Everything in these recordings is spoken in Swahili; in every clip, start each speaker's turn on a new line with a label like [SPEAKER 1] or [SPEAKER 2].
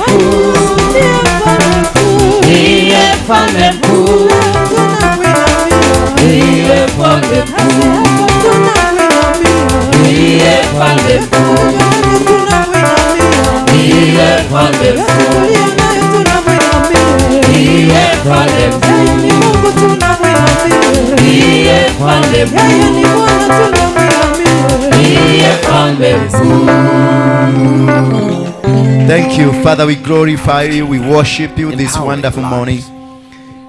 [SPEAKER 1] mkuu, ndiye mfalme mkuu, ndiye mfalme mkuu, ndiye mfalme mkuu, ndiye mfalme mkuu, ndiye mfalme mkuu, ndiye mfalme mkuu.
[SPEAKER 2] Thank you, Father. We glorify you. We worship you this wonderful morning.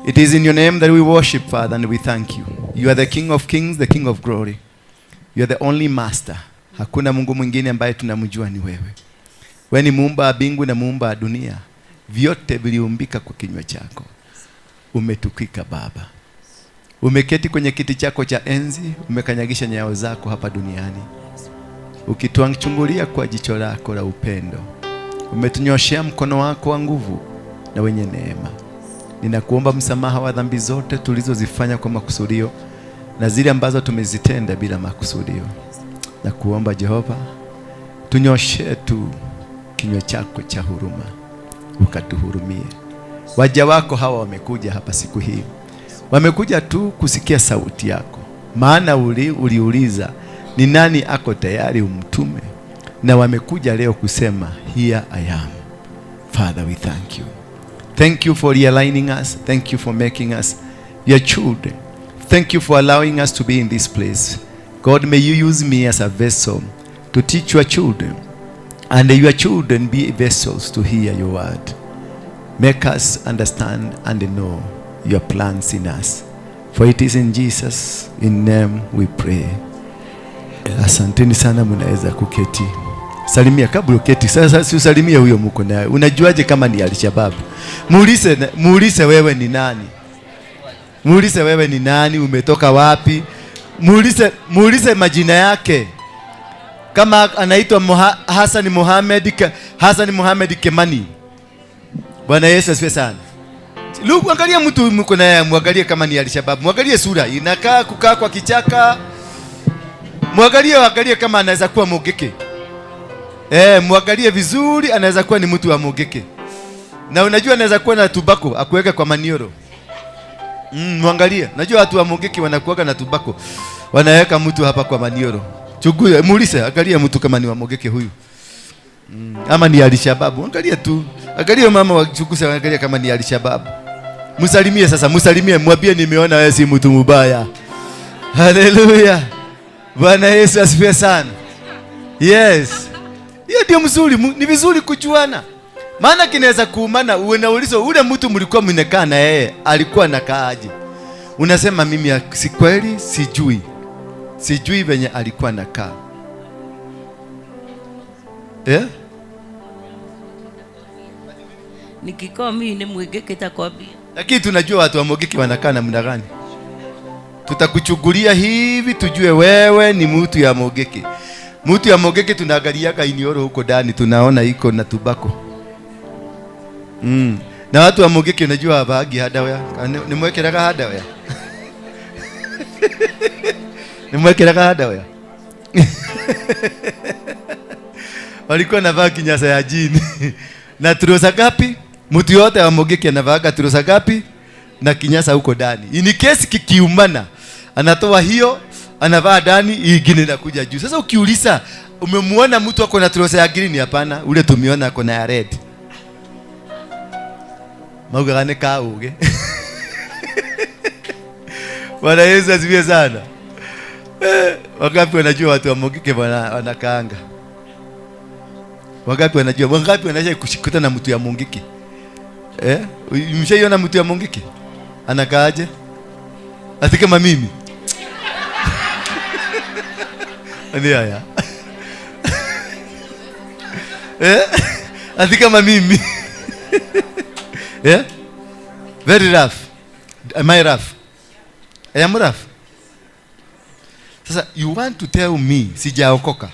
[SPEAKER 2] It is in your name that we worship, Father, and we thank you. You are the King of Kings, the King of Glory. You are the only Master. Hakuna Mungu mwingine ambaye tunamjua ni wewe. Wewe ni muumba wa mbingu na muumba wa dunia. Vyote viliumbika kwa kinywa chako. Umetukika Baba. Umeketi kwenye kiti chako cha enzi, umekanyagisha nyayo zako hapa duniani. Ukituangalia kwa jicho lako la upendo. Umetunyoshea mkono wako wa nguvu na wenye neema. Ninakuomba msamaha wa dhambi zote tulizozifanya kwa makusudio na zile ambazo tumezitenda bila makusudio. Na kuomba Jehova, tunyoshe tu kinywa chako cha huruma, ukatuhurumie. Waja wako hawa wamekuja hapa siku hii. Wamekuja tu kusikia sauti yako. Maana uliuliza ni nani ako tayari umtume, na wamekuja leo kusema here I am. Father, we thank you. Thank you for realigning us. Thank you for making us your children. Thank you for allowing us to be in this place. God, may you use me as a vessel to teach your children, and your children be vessels to hear your word. Make us understand and know your plans in us. For it is in Jesus, in name we pray. Asanteni sana, mnaweza kuketi. Salimia kabla uketi. Sasa si usalimie huyo mko naye. Unajuaje kama ni Al-Shabaab? Muulize wewe ni nani? Muulize wewe ni nani, umetoka wapi? Muulize majina yake. Kama anaitwa Hassan Mohamed Kemani. Bwana Yesu asifiwe sana. Lugu, angalia mtu mko naye, muangalie kama ni Al-Shabaab. Muangalie sura, inakaa kukaa kwa kichaka. Muangalie kama anaweza kuwa Mogeke. Muangalie vizuri, anaweza kuwa ni mtu wa Mogeke. Na unajua anaweza kuwa na tubako, akuweka kwa manioro. Muangalie. Najua watu wa Mogeke wanakuaga na tubako. Wanaweka mtu hapa kwa manioro. Chukua, muulize, angalia mtu kama ni wa Mogeke huyu. Ama ni Al-Shabaab. Angalia tu. Angalia mama wa Chukusa, angalia kama ni Al-Shabaab. Musalimie sasa, musalimie, mwambie nimeona wewe si mtu mbaya. Hallelujah. Bwana Yesu asifiwe sana. Yes. Hiyo ndio mzuri, ni vizuri kujuana. Maana kinaweza kuumana, unauliza ule mtu mlikuwa mnakaa na yeye, alikuwa nakaaje? Unasema mimi si kweli, sijui. Sijui venye alikuwa nakaa.
[SPEAKER 1] Nikikoa mimi ni Mwegeke takwambia.
[SPEAKER 2] Lakini tunajua watu wa Mogeke wanakaa namna gani. Tutakuchugulia hivi tujue wewe ni mtu ya Mogeke. Mtu ya Mogeke tunaangaliaga inioro huko ndani, tunaona iko na tubako. Na watu wa Mogeke unajua habagi hadawa. Nimwekeraga hadawa. Nimwekeraga hadawa. Walikuwa navaa kinyasa ya jini. Na turosa gapi? Mtu yote wa Mogeke anavaa turosa gapi? Na kinyasa huko ndani. In case kikiumana, anatoa hiyo, anavaa ndani, ingine inakuja juu. Sasa ukiuliza, umemuona mtu ako na trosa ya green? Hapana, ule tumiona ako na ya red. Maugane kauge. Bwana Yesu asifiwe sana. Wangapi wanajua watu wa Mogeke wanakaanga? Wangapi wanajua kushikuta na mtu ya Mogeke? Mshaiona mtu ya Mogeke? Anakaaje? Ati kama mimi. Ndio haya. Ati kama mimi. Very rough. Am I rough? I am rough. Sasa you want to tell me sijaokoka?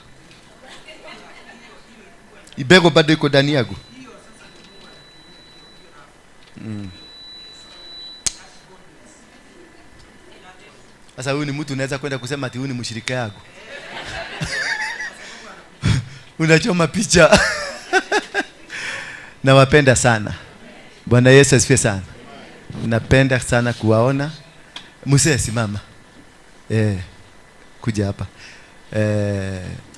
[SPEAKER 2] Ibego bado iko ndani yangu. Sasa huyu ni mtu unaweza kwenda kusema ati huyu ni mshirika yako. Unachoma picha. Nawapenda sana. Bwana Yesu asifiwe sana. Napenda sana kuwaona. Mzee simama. Kuja hapa.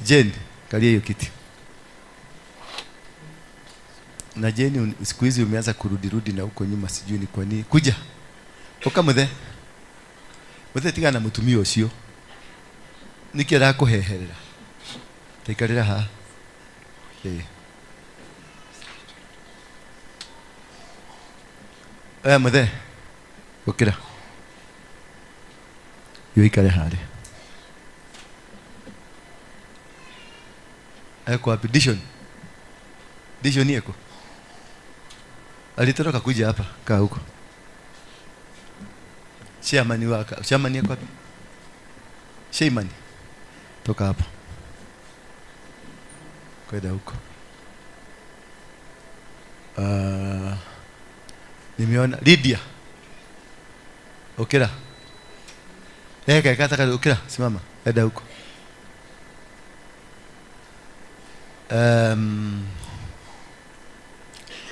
[SPEAKER 2] Jane, kalia hiyo kiti. Na Jane siku hizi umeanza kurudi na huko nyuma, sijui ni kwa nini. Kuja. Oka muthe. Muthe tigana mutumio ucio. Nikira kuheherera. Taikarira ha. Muthe. Okira. Yoikare hare. Eko wapi Dishon? Dishon yeko. Alitoroka kuja hapa, kaa huko. Chairman waka, chairman yeko wapi? Shaimani. Toka hapa. Kwenda huko. Nimeona Lydia. Okera. Kata okera, simama. Enda huko.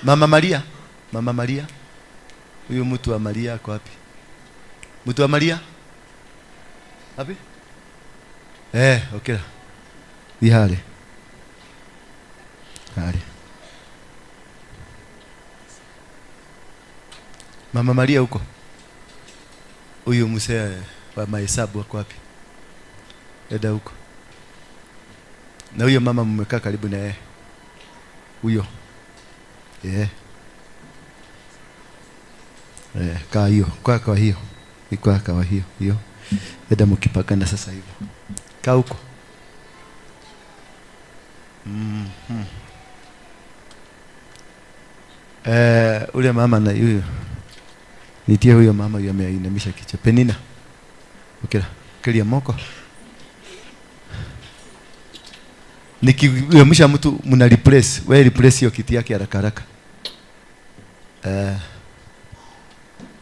[SPEAKER 2] Mama Maria. Mama Maria. Huyu mtu wa Maria ako wapi? Mtu wa Maria? Wapi? Okera. Ihale. Hale. Mama Maria huko. Huyu mzee wa mahesabu wako wapi? Eda huko. Na huyo mama mmekaa karibu na yeye. Huyo. Kaa hiyo, kwa hiyo. Iko kwa hiyo. Eda mkipakana sasa hivi. Kaa huko. Ule mama na huyo. Nitie huyo mama yeye ameinamisha kichwa. Penina. Okera. Kelia moko. Nikiamsha mtu mna replace, wewe replace hiyo kiti yake haraka haraka.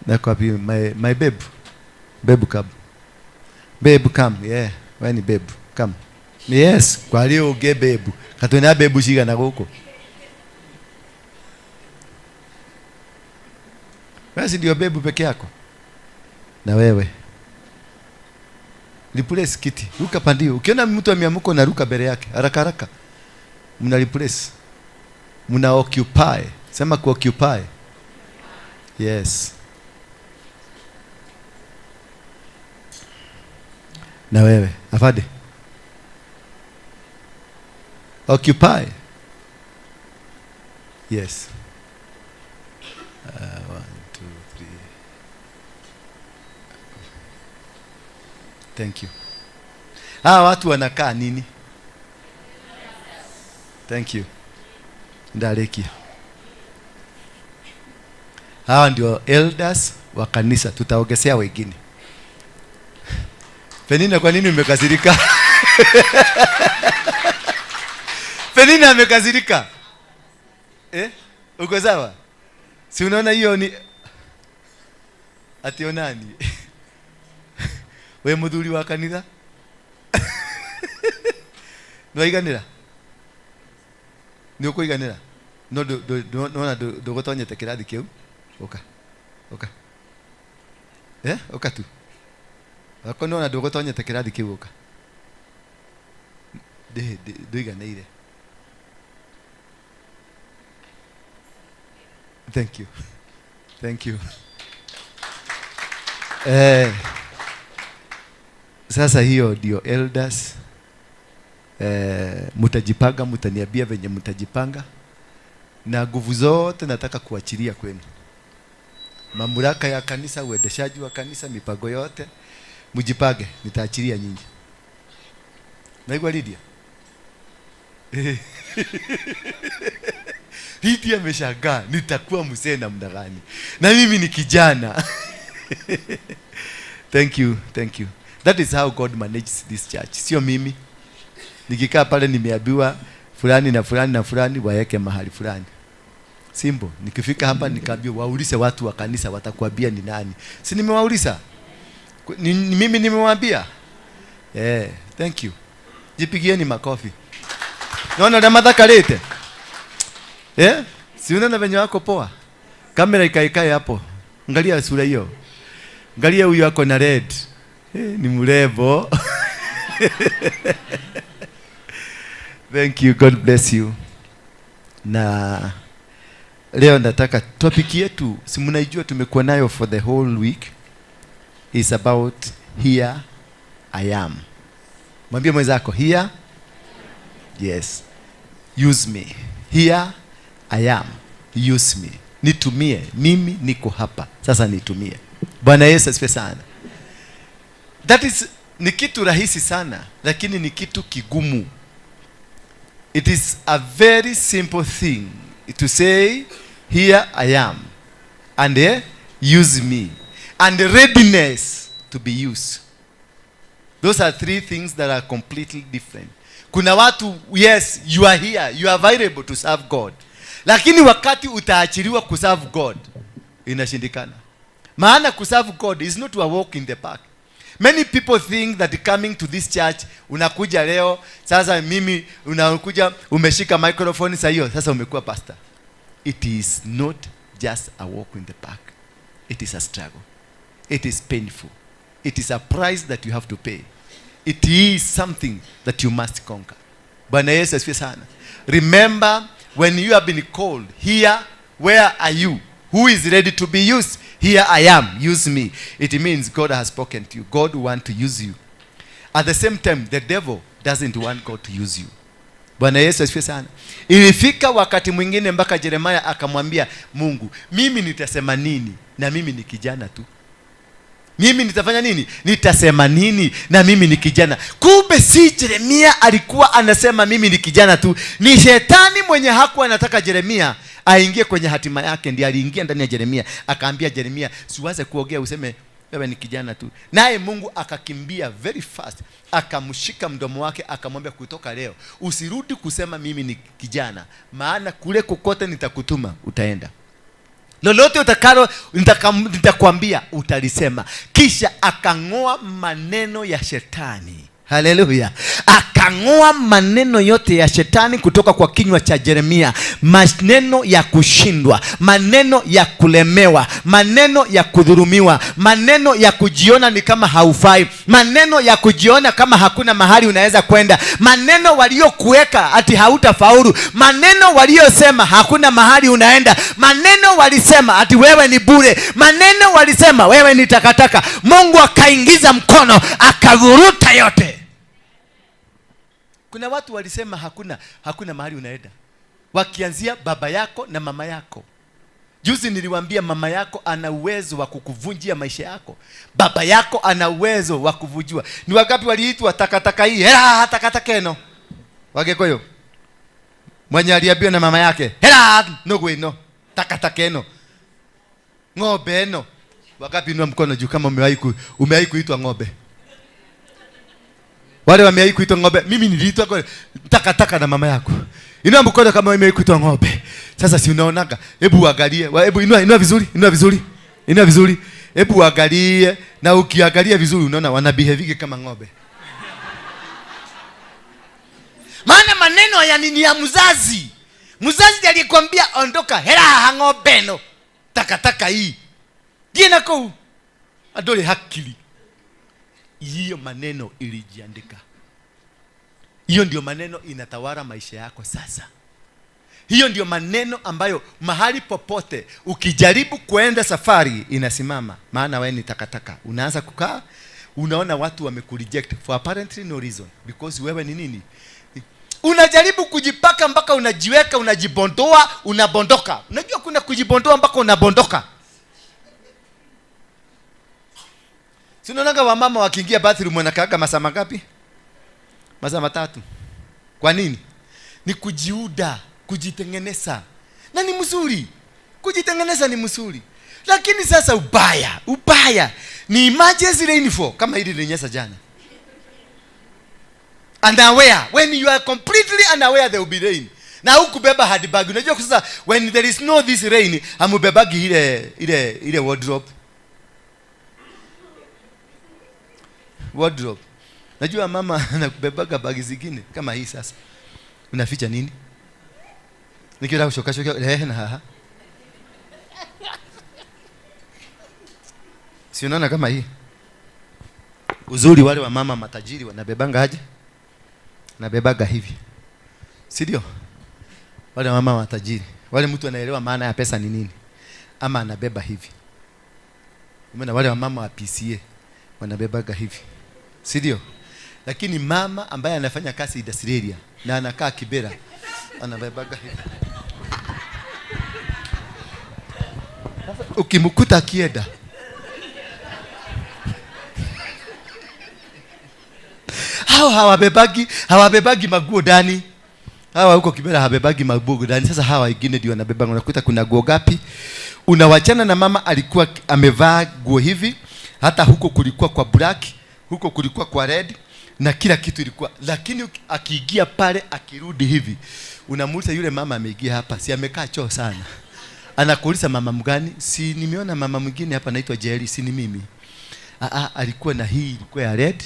[SPEAKER 2] Na kwa my babe. Babe come. Babe come. Yeah. Wewe ni babe. Come. Yes, kwa leo uge babe. Katona babe shiga na goko. Basi ndio babe peke yako. Na wewe. Replace kiti. Ruka pandio. Ukiona mtu ameamuka na ruka mbele yake. Haraka haraka. Mna replace. Mna occupy. Sema ku occupy. Yes. Na wewe. Afade. Occupy. Yes. 1, 2, 3. Thank you. Watu wanakaa nini? Thank you. Ndalekia. Hawa ndio elders wa kanisa, tutaongezea wengine. Penina, kwa nini umekasirika? Penina amekasirika. Uko sawa? Si unaona hiyo ni ationani. We muthuri wa kanitha? Nwaiganira? Ni ukuiganira? No ndugutonyete kirathi kiu. Oka. Oka tu. Wako nona ndugutonyete kirathi kiu oka. Nduiganeire. Thank you. Sasa hiyo ndio elders. Mutajipanga, mutaniambia venye mutajipanga. Na nguvu zote nataka kuachilia kwenu. Mamlaka ya kanisa, uendeshaji wa kanisa, mipango yote mujipage, nitaachilia nyinyi. Naigwa Lydia? Lydia ameshangaa, nitakuwa mzee namna gani? Na mimi ni kijana. Thank you. That is how God manages this church. Sio mimi. Nikikaa pale nimeambiwa fulani na fulani na fulani waeke mahali fulani. Simple. Nikifika hapa nikaambiwa waulize watu wa kanisa watakwambia ni nani. Si nimewauliza? Mimi nimewaambia. Thank you. Jipigieni makofi. Naona Ramadha kalete. Si unaona venye wako poa? Kamera ikaikae hapo. Angalia sura hiyo. Angalia huyu wako na red. Ni mrembo. Thank you. God bless you. Na leo nataka topic yetu, si mnaijua tumekuwa nayo for the whole week, is about here I am. Mwambie mwenzako here. Yes. Use me. Here I am. Use me. Nitumie. Mimi niko hapa. Sasa nitumie. Bwana Yesu asifiwe sana. That is, ni kitu rahisi sana, lakini ni kitu kigumu. It is a very simple thing to say here I am and use me and readiness to be used. Those are three things that are completely different. Kuna watu, yes, you are here, you are available to serve God. Lakini wakati utaachiliwa kuserve God, inashindikana. Maana kuserve God is not a walk in the park. Many people think that coming to this church, unakuja leo, sasa mimi unakuja umeshika microphone sasa hiyo, sasa umekuwa pastor. It is not just a walk in the park. It is a struggle. It is painful. It is a price that you have to pay. It is something that you must conquer. Bwana Yesu asifiwe sana. Remember, when you have been called, here, where are you? Who is ready to be used? Here I am, use me. It means God has spoken to you. God wants to use you. At the same time, the devil doesn't want God to use you. Bwana Yesu asifiwe sana. Ilifika wakati mwingine mpaka Yeremia akamwambia Mungu, mimi nitasema nini na mimi ni kijana tu? Mimi nitafanya nini? Nitasema nini na mimi ni kijana? Kumbe si Yeremia alikuwa anasema mimi ni kijana tu. Ni shetani mwenye hakuwa anataka Yeremia aingie kwenye hatima yake, ndiye aliingia ndani ya Yeremia, akaambia Yeremia, siwaze kuongea useme wewe ni kijana tu. Naye Mungu akakimbia very fast, akamshika mdomo wake, akamwambia kutoka leo usirudi kusema mimi ni kijana, maana kule kokote nitakutuma utaenda. Lolote utakalo nitakwambia utalisema. Kisha akang'oa maneno ya shetani. Haleluya. Akang'oa maneno yote ya shetani kutoka kwa kinywa cha Yeremia. Maneno ya kushindwa, maneno ya kulemewa, maneno ya kudhulumiwa, maneno ya kujiona ni kama haufai, maneno ya kujiona kama hakuna mahali unaweza kwenda, maneno waliokuweka ati hautafaulu, maneno waliosema hakuna mahali unaenda, maneno walisema ati wewe ni bure, maneno walisema wewe ni takataka. Mungu akaingiza mkono akavuruta yote. Kuna watu walisema hakuna mahali unaenda, wakianzia baba yako na mama yako. Juzi niliwaambia mama yako ana uwezo wa kukuvunjia maisha yako. Baba yako ana uwezo wa kuvunjua. Ni wangapi waliitwa takataka hii? Hela takataka eno. Wagekoyo. Mwenye aliambiwa na mama yake, hela nogwe no. Takataka eno. Ng'ombe eno. Wangapi inua mkono juu kama umewahi kuitwa ng'ombe? Wale wamewahi kuitwa ng'ombe. Mimi niliitwa takataka na mama yako. Inua mkono kama umewahi kuitwa ng'ombe. Sasa si unaonaga? Hebu angalie. Hebu inua vizuri, inua vizuri. Inua vizuri. Hebu angalie, na ukiangalia vizuri unaona wana behave kama ng'ombe. Maana maneno haya ni ya mzazi. Mzazi aliyekwambia ondoka, hela ng'ombe no. Takataka hii. Ndiye nako adole hakili. Hiyo maneno ilijiandika. Hiyo ndio maneno inatawala maisha yako sasa. Hiyo ndio maneno ambayo mahali popote ukijaribu kuenda safari inasimama. Maana wewe ni takataka. Unaanza kukaa, unaona watu wamekureject for apparently no reason, because wewe ni nini? Unajaribu kujipaka mpaka unajiweka, unajibondoa, unabondoka. Unajua kuna kujibondoa mpaka unabondoka. Sinaonaga wamama wakiingia bathroom wanakaaga masaa mangapi? Masaa 3. Kwa nini? Ni kujiuda, kujitengeneza. Na ni mzuri. Kujitengeneza ni mzuri. Lakini sasa ubaya ni emergency rainfall kama hili linyesha jana. Unaware, when you are completely unaware there will be rain. Na hukubeba handbag. Unajua sasa when there is no this rain, amubebagi ile wardrobe. Najua mama anakubebaga bagi zingine kama hii sasa. Unaficha nini? Nikienda kushoka shoka na haha. Si unaona kama hii? Uzuri wale wa mama matajiri wanabebanga aje? Nabebaga hivi. Si ndio? Wale wa mama matajiri, wale mtu anaelewa maana ya pesa ni nini. Ama anabeba hivi. Umeona wale wa mama wa PCA wanabebaga hivi. Si ndio? Lakini mama ambaye anafanya kazi Idasiria na anakaa Kibera anabebaga hivi. Ukimkuta akienda hawabebagi maguo ndani. Hawa huko Kibera habebagi maguo ndani. Sasa hawa wengine ndio wanabeba. Unakuta kuna nguo gapi? Unawachana na mama alikuwa amevaa nguo hivi, hata huko kulikuwa kwa black, huko kulikuwa kwa red na kila kitu ilikuwa. Lakini akiingia pale akirudi hivi, unamuuliza yule mama ameingia hapa, si amekaa choo sana. Anakuuliza mama mgani? Si nimeona mama mwingine hapa anaitwa Jerry, si ni mimi. Alikuwa na hii ilikuwa ya red,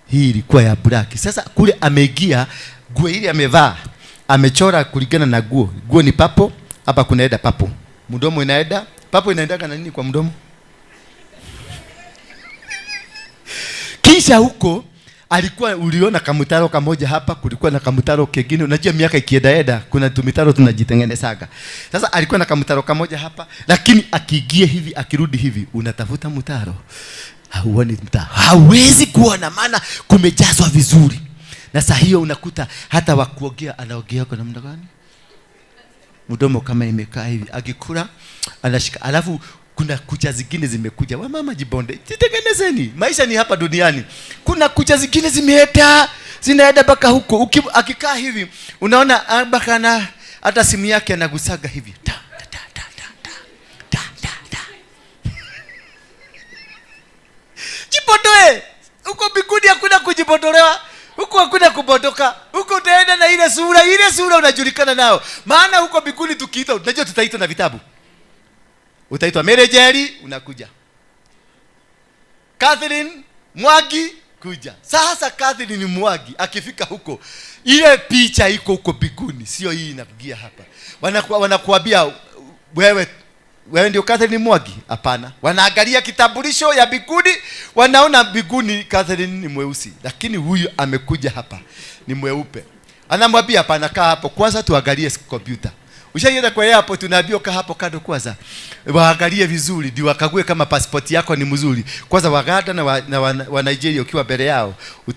[SPEAKER 2] hii ilikuwa ya black. Sasa kule ameingia nguo ile amevaa, amechora kulingana na nguo. Nguo ni papo, hapa kunaenda papo. Mdomo inaenda, papo inaendaga na nini kwa mdomo? Kisha huko alikuwa uliona kamutaro kamoja hapa, kulikuwa na kamutaro kingine. Unajua miaka ikiendaenda kuna tumitaro tunajitengenezaga. Sasa alikuwa na kamutaro kamoja hapa, lakini akiingia hivi akirudi hivi unatafuta mutaro. Hauoni mtaro. Hawezi kuona maana kumejazwa vizuri. Na saa hiyo unakuta hata wakuogea anaogea kwa namna gani? Mdomo kama imekaa hivi, akikula anashika. Alafu kuna kucha zingine zimekuja. Wa mama jibonde, jitengenezeni. Maisha ni hapa duniani. Kuna kucha zingine zinaenda baka huko. Akikaa hivi, unaona baka na hata simu yake anagusaga hivi. Jipondoe. Huko bikudi hakuna kujipondolewa. Huko hakuna kubodoka. Huko utaenda na ile sura unajulikana nao. Maana huko bikuni tukiita, unajua tutaitwa na vitabu. Utaitwa Mary Jerry, unakuja. Catherine Mwagi, kuja. Sasa Catherine Mwagi akifika huko, ile picha iko huko bikuni, sio hii inapigia hapa. Wanakuambia wewe ndio Catherine Mwagi? Hapana. Wanaangalia kitambulisho ya bikuni, wanaona bikuni Catherine ni mweusi, lakini huyu amekuja hapa ni mweupe. Anamwambia hapana, kaa hapo kwanza tuangalie kompyuta. Ushaenda kwa hapo, tunaambiwa kaa hapo kando kwanza. Waangalie vizuri ndio wakague kama passport yako ni mzuri. Kwanza Waganda na Nigeria ukiwa mbele yao,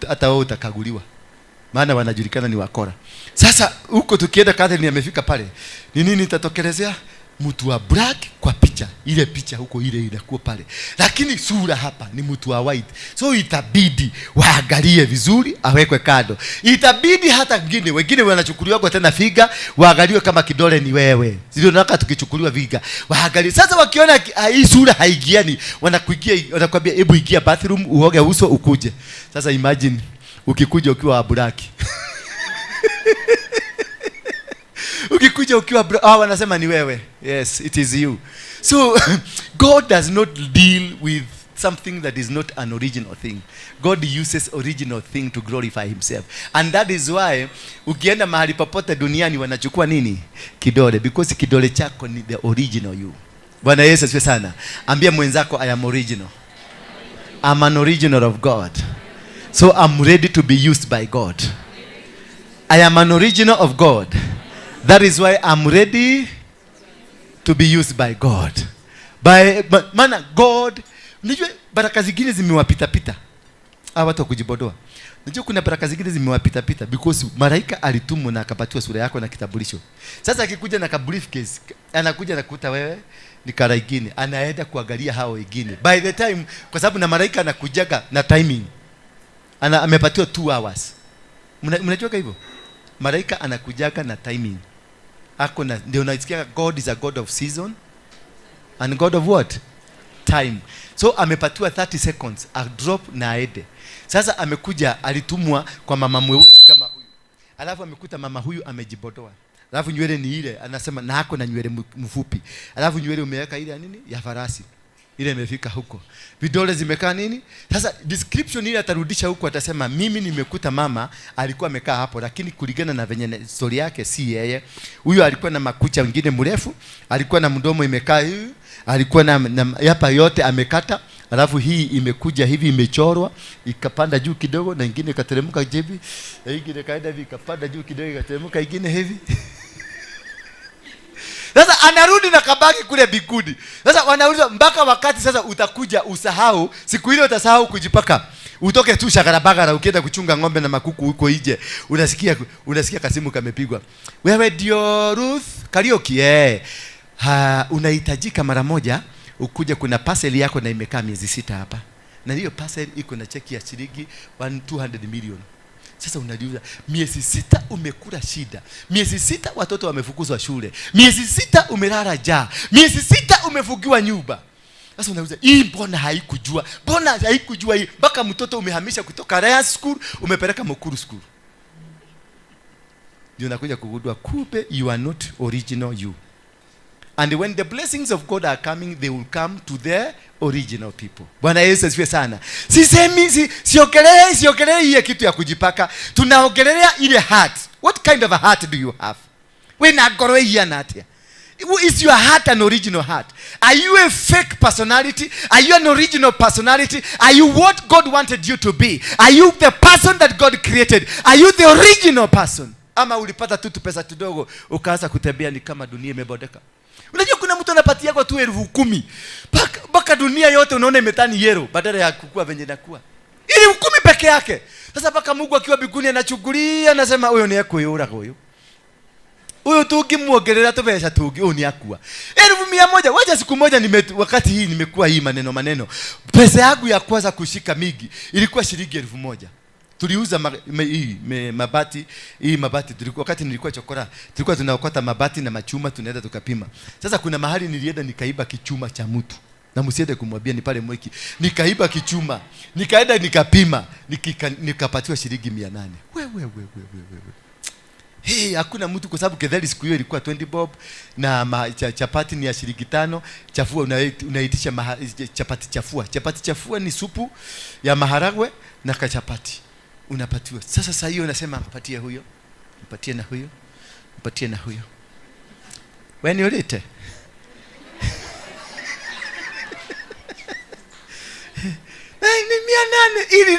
[SPEAKER 2] hata wewe utakaguliwa. Maana wanajulikana ni wakora. Sasa huko tukienda Catherine amefika pale, ni nini itatokelezea? Mtu wa black kwa picha. Ile picha huko ile inakuwa pale. Lakini sura hapa ni mtu wa white. So itabidi waangalie vizuri, awekwe kando. Itabidi hata wengine wanachukuliwa kwa tena figa, waangaliwe kama kidole ni wewe. Sio nataka tukichukuliwa figa. Waangalie. Sasa wakiona hii sura haigiani, wanakuambia hebu ingia bathroom uoge uso ukuje. Sasa imagine ukikuja ukiwa black. Ukikuja ukiwa wanasema ni wewe. Yes, it is you. So God does not deal with something that is not an original thing. God uses original thing to glorify himself. And that is why ukienda mahali popote duniani wanachukua nini? Kidole, because kidole chako ni the original you. Bwana Yesu asifiwe sana. Ambia mwenzako I am original. I'm an original of God. So I'm ready to be used by God. I am an original of God. That is why I'm ready to be used by God. Maana God, unajua baraka zingine zimewapita. Watu kujibodoa. Unajua kuna baraka zingine zimewapita because malaika alitumwa na akapatiwa sura yako na kitambulisho. Sasa akikuja na briefcase, anakuja na kukuta wewe ni kara ingine, anaenda kuangalia hao wengine. By the time, kwa sababu na malaika anakujaga na timing. Amepatiwa 2 hours. Mnajua hivyo? Malaika anakujaga na timing. Ndio unasikia God is a God of season and God of what? Time. So amepatiwa 30 seconds a drop na aende. Sasa amekuja, alitumwa kwa mama mweusi kama huyu. Alafu amekuta mama huyu amejibodoa. Alafu nywele ni ile, anasema na na nywele mfupi. Alafu nywele umeweka ile nini? Ya farasi. ile imefika huko. Vidole zimekaa nini? Sasa description ile atarudisha huko, atasema mimi nimekuta mama alikuwa amekaa hapo, lakini kulingana na venye story yake si yeye. Huyo alikuwa na makucha mengine mrefu, alikuwa na mdomo imekaa hivi, alikuwa na hapa yote amekata, alafu hii imekuja hivi imechorwa, ikapanda juu kidogo na nyingine ikateremka hivi, na nyingine kaenda hivi ikapanda juu kidogo ikateremka nyingine hivi. Sasa anarudi na kabaki kule bikudi. Sasa wanauliza mpaka wakati sasa utakuja usahau, siku ile utasahau kujipaka. Utoke tu shakarabagara ukienda kuchunga ng'ombe na makuku huko nje. Unasikia kasimu kamepigwa. Wewe ndio Ruth Kariuki unahitajika mara moja ukuje, kuna parcel yako na imekaa miezi 6 hapa. Na hiyo parcel iko na cheki ya shilingi 200 million. Sasa unajiuliza, miezi 6 umekula shida, miezi 6 watoto wamefukuzwa shule, miezi 6 umelala njaa, miezi 6 umefugiwa nyumba. Sasa unauliza, hii mbona haikujua? Mbona haikujua hii? Mpaka mtoto umehamisha kutoka Raya School umepeleka Mukuru School. Ndio unakuja kugundua kumbe you are not original you. And when the blessings of God are coming, they will come to their original people. Bwana Yesu asifiwe sana. Siogelea hii kitu ya kujipaka. Tunaongelea ile heart. What kind of a heart do you have? When agoroe hii anatia. Is your heart an original heart? Are you a fake personality? Are you an original personality? Are you what God wanted you to be? Are you the person that God created? Are you the original person? Ama ulipata tu pesa kidogo ukaanza kutembea ni kama dunia imebodeka. Unajua kuna mtu anapatia yako tu 10,000. Baka dunia yote unaona imetani yero badala ya kukua venye inakuwa. 10,000 peke yake. Sasa baka Mungu akiwa biguni anachugulia anasema huyo ni yako yura huyo. Huyo tu ukimuongelea tu pesa tu huyo ni yakua. 1,100. Wacha siku moja wakati hii nimekuwa hii maneno. Pesa yangu ya kwanza kushika migi ilikuwa shilingi 1,000. Tuliuza mabati, hii mabati tulikuwa wakati nilikuwa chokora, tulikuwa tunaokota mabati na machuma tunaenda tukapima. Sasa kuna mahali nilienda nikaiba kichuma cha mtu. Na msiende kumwambia ni pale Mwiki. Nikaiba kichuma, nikaenda nikapima, nikapatiwa shilingi 800. Wewe. Hakuna mtu kwa sababu kedhali siku hiyo ilikuwa 20 bob na chapati ni ya shilingi 5, chafua unaitisha chapati chafua. Chapati chafua ni supu ya maharagwe na kachapati. Unapatiwa. Sasa hiyo unasema mpatie huyo, mpatie na huyo, mpatie na huyo. Wewe ulete. Ni 800 ili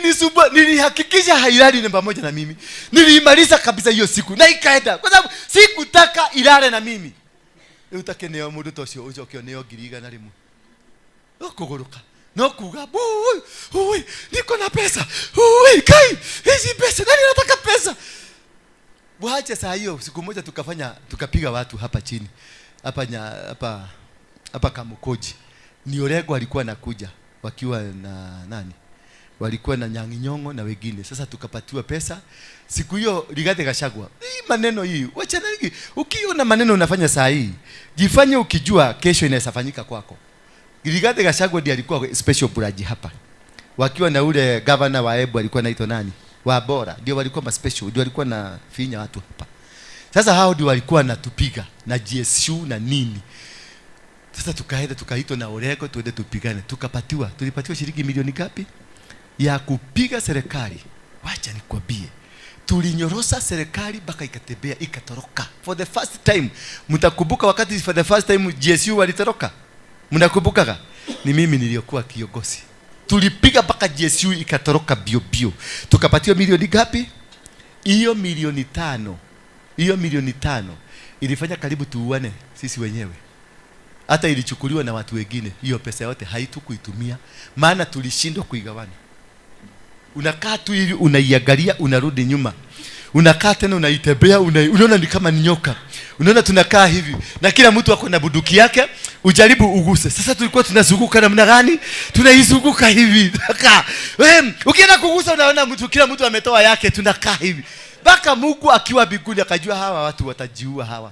[SPEAKER 2] nisupua. Nilihakikisha hailali na pamoja na mimi. Nilimaliza kabisa hiyo siku na ikaenda kwa sababu sikutaka ilale na mimi. Utake neo mundu tocio ujoke neo giriga na limu. Okogoroka. No kuga niko na pesa. Kai, hizi pesa nani anataka pesa? Bwache saa hiyo siku moja tukapiga watu hapa chini. Hapa Kamukoji. Ni Orego alikuwa anakuja wakiwa na nani? Walikuwa na Nyang'inyong'o na wengine. Sasa tukapatiwa pesa. Siku hiyo Rigathi Gachagua. Hii maneno hii, wacha nini? Ukiona maneno unafanya saa hii, jifanye ukijua kesho inaweza fanyika kwako. Rigathi Gachagua ndiye alikuwa special branch hapa. Wakiwa na ule governor wa Embu alikuwa anaitwa nani? Wabora. Ndio walikuwa special, ndio walikuwa na finya watu hapa. Sasa hao ndio walikuwa natupiga na GSU na nini. Sasa tukaitwa na Orego tuende tupigane. Tulipatiwa shilingi milioni ngapi? Ya kupiga serikali. Wacha nikwambie. Tulinyorosa serikali mpaka ikatembea ikatoroka. For the first time. Mtakumbuka wakati for the first time GSU walitoroka? Mnakumbuka? Ni mimi niliyokuwa kiongozi. Tulipiga mpaka GSU ikatoroka bio. Tukapatiwa milioni ngapi? Hiyo milioni 5. Hiyo milioni 5 ilifanya karibu tuuane sisi wenyewe. Hata ilichukuliwa na watu wengine. Hiyo pesa yote haitukuitumia maana tulishindwa kuigawana. Unakaa tu hivi unaiangalia unarudi nyuma. Unakaa tena unaitembea unaona ni kama nyoka. Unaona tunakaa hivi na kila mtu ako na bunduki yake ujaribu uguse. Sasa tulikuwa tunazunguka namna gani? Tunaizunguka hivi. Ukienda kugusa unaona kila mtu ametoa yake, tunakaa hivi. Baka Mungu akiwa biguni akajua hawa watu watajiua hawa.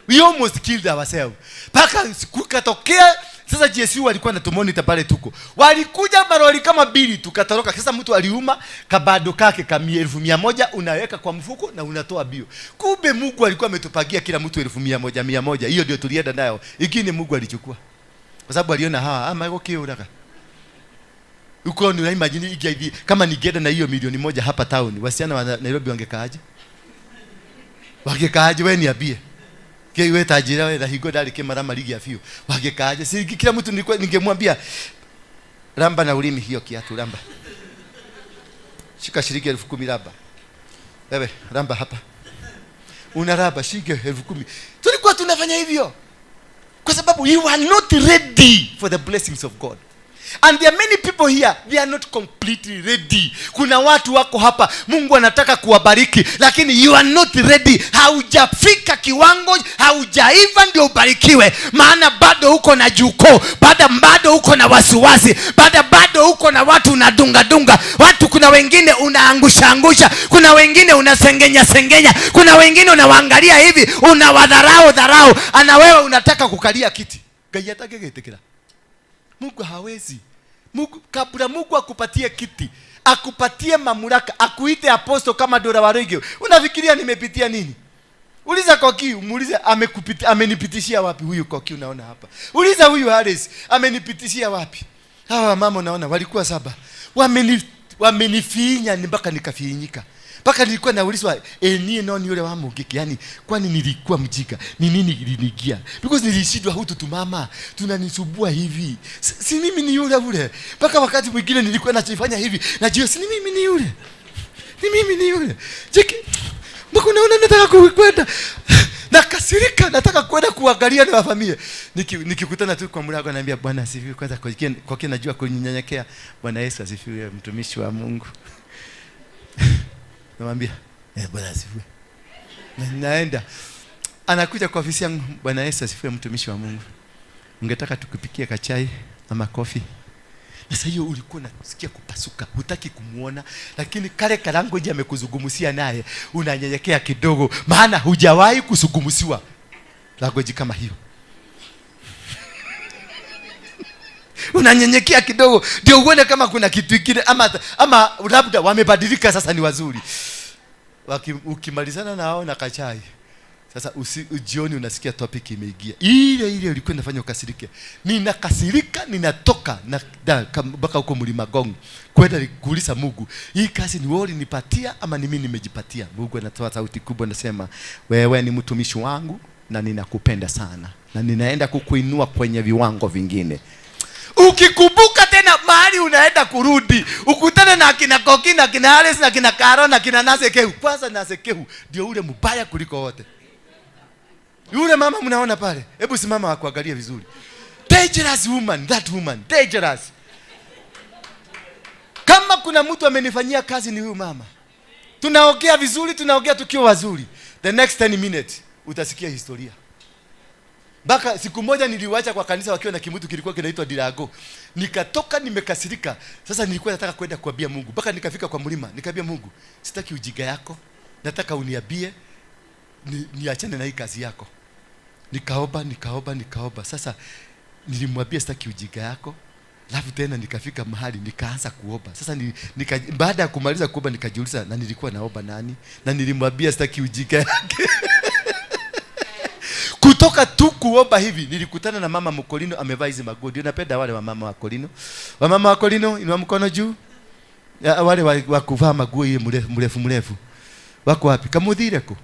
[SPEAKER 2] We almost killed ourselves. Paka kukatokea sasa GSU walikuwa na tumonita pale tuko. Walikuja maroli kama 2 tukatoroka. Sasa mtu aliuma kabado kake kama 1,100 unaweka kwa mfuko na unatoa bio. Kumbe Mungu alikuwa ametupagia kila mtu 1,100. Hiyo ndio tulienda nayo. Ingine Mungu alichukua. Kwa sababu aliona hawa mago kiuraga. Uko ni imagine hivi kama ningeenda na hiyo milioni moja hapa town, wasichana wa Nairobi wangekaaje? Wangekaaje wewe niambie? Wewe tajira wewe na higo dali kemara maligi ya fio. Wangekaaje? Si kila mtu ningemwambia ramba na ulimi hiyo kiatu ramba. Shika shilingi 10,000 ramba. Wewe ramba hapa. Una ramba shilingi 10,000. Tulikuwa tunafanya hivyo. Kwa sababu you are not ready for the blessings of God. And there are many people here, they are not completely ready. Kuna watu wako hapa, Mungu anataka kuwabariki, lakini you are not ready. Haujafika kiwango, haujaiva ndio ubarikiwe. Maana bado uko na juko, bado uko na wasiwasi, bado uko na watu unadunga. Watu kuna wengine unaangusha, kuna wengine unasengenya, kuna wengine unawaangalia hivi, unawadharau, ana wewe unataka kukalia kiti. Gayatake getekera. Mungu hawezi. Kabla Mungu akupatie kiti, akupatie mamlaka, akuite apostle kama Dora Warege, unafikiria nimepitia nini? Uliza Koki, muulize amenipitishia wapi huyu Koki unaona hapa. Uliza huyu Harris, amenipitishia wapi? Hawa mama unaona walikuwa 7. Wamenifinya mpaka nikafinyika. Mpaka nilikuwa naulizwa nie nani yule wa Mungiki, yani kwani nilikuwa mjika ni nini ilinigia, because nilishindwa hutu tu mama tunanisubua hivi, si mimi ni yule. Mpaka wakati mwingine nilikuwa nachofanya hivi najua si mimi ni yule jeki. Mbona unaona nataka kwenda nakasirika, nataka kwenda kuangalia na familia, nikikutana tu kwa mlango naambia Bwana asifiwe kwanza, kwa kile najua kunyenyekea. Bwana Yesu asifiwe, mtumishi wa Mungu. Namwambia Bwana asifiwe. Naenda. Anakuja kwa ofisi yangu, Bwana Yesu asifiwe, mtumishi wa Mungu. Ungetaka tukupikie kachai ama kofi? Sasa hiyo ulikuwa unasikia kupasuka, hutaki kumuona, lakini kale karango je amekuzungumzia naye, unanyenyekea kidogo, maana hujawahi kuzungumziwa language kama hiyo. Unanyenyekea kidogo ndio uone kama kuna kitu kingine ama labda wamebadilika sasa ni wazuri. Ukimalizana nao na kachai, sasa jioni unasikia topic imeingia. Ile ulikuwa unafanya ukasirike. Ninakasirika, ninatoka na mpaka huko Mlima Gong kwenda kuuliza Mungu, hii kazi ni wewe nipatia ama ni mimi nimejipatia? Mungu anatoa sauti kubwa anasema, wewe ni mtumishi wangu na ninakupenda sana na ninaenda kukuinua kwenye viwango vingine. Ukikumbuka tena mahali unaenda kurudi, ukutane na kina Koki na kina Harris na kina Karo na kina Nasekehu. Kwanza Nasekehu ndio ule mbaya kuliko wote. Yule mama mnaona pale, hebu simama akuangalie vizuri. Dangerous woman, that woman, dangerous. Kama kuna mtu amenifanyia kazi ni huyu mama. Tunaongea vizuri, tunaongea tukiwa wazuri. The next 10 minutes utasikia historia. Baka siku moja niliwacha kwa kanisa wakiwa na kimutu kilikuwa kinaitwa Dirago. Nikatoka nimekasirika. Sasa nilikuwa nataka kwenda kuambia Mungu. Baka nikafika kwa mlima, nikamwambia Mungu, sitaki ujiga yako. Nataka uniambie niachane na hii kazi yako. Nikaomba. Sasa nilimwambia sitaki ujiga yako. Alafu tena nikafika mahali nikaanza kuomba. Sasa baada ya kumaliza kuomba nikajiuliza na nilikuwa naomba nani? Na nilimwambia sitaki ujiga yake. Kutoka tu kuomba hivi nilikutana na mama Mkolino amevaa hizi magodi. Unapenda wale wa mama wa Kolino? Wa mama wa Kolino inua mkono juu. Wale wa kuvaa maguo hii mrefu. Wako wapi? Kamudhire ko.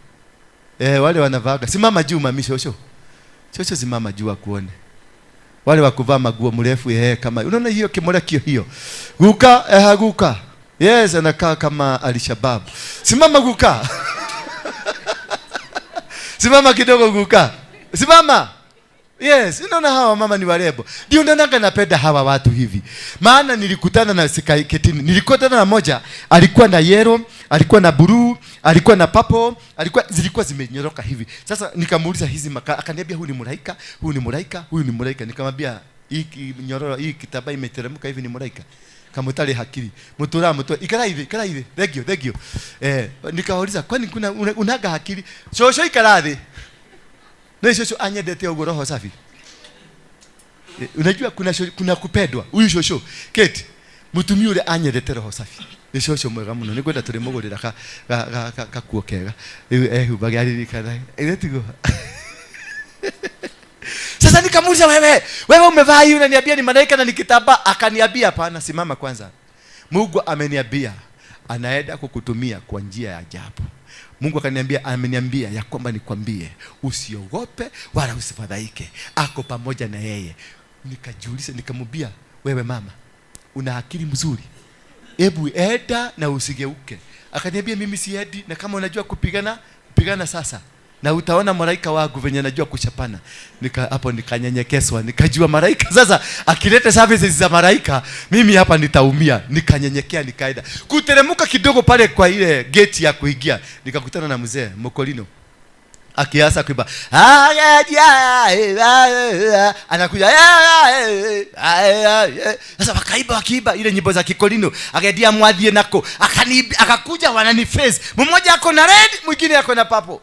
[SPEAKER 2] Wale wanavaga. Simama juu mami shosho. Shosho simama juu akuone. Wale wa kuvaa maguo mrefu kama unaona hiyo kimolekio hiyo. Guka. Yes, anakaa kama Al-Shabaab. Simama Guka. Simama kidogo Guka. Simama. Yes, unaona hawa mama ni warembo. Ndio ndanga napenda hawa watu hivi. Maana nilikutana na Ketini. Nilikutana na moja, alikuwa na yellow, alikuwa na blue, alikuwa na purple, zilikuwa zimenyoroka hivi. Sasa nikamuuliza hizi akaniambia huyu ni malaika. Nikamwambia hii nyororo hii kitambaa imeteremka hivi ni malaika. Kamutale hakiri. Mutura ikara hivi. Thank you. Nikauliza kwani kuna unaga hakiri? Shosho ikarathi. Na shosho anyedete ugo roho safi. Unajua kuna kupendwa. Huyu shosho Kate mutumia ule anyedete roho safi. Ni shosho mwega muno. Nikwenda tulimugurira ka kuokega. Ubagari kana. Iletigo. Sasa Sasa nikamuuliza, wewe umevaa hiyo unaniambia ni malaika na nikitaba? Akaniambia hapana, simama kwanza. Mungu ameniambia anaenda kukutumia kwa njia ya ajabu. Mungu ameniambia ya kwamba nikwambie usiogope wala usifadhaike, ako pamoja na yeye. Nikajiuliza, nikamwambia, wewe mama una akili mzuri, hebu enda na usigeuke. Akaniambia mimi siedi, na kama unajua kupigana pigana sasa, na utaona malaika wangu venye najua kuchapana. Hapo nikanyenyekeswa, nikajua malaika sasa akileta services za malaika mimi hapa nitaumia. Nikanyenyekea, nikaenda kuteremuka kidogo pale kwa ile gate ya kuingia, nikakutana na mzee Mokolino akianza kuimba, anakuja sasa, wakiimba ile nyimbo za Kikolino, akadia mwadhie nako, akakuja wananiface, mmoja ako na red, mwingine ako na purple.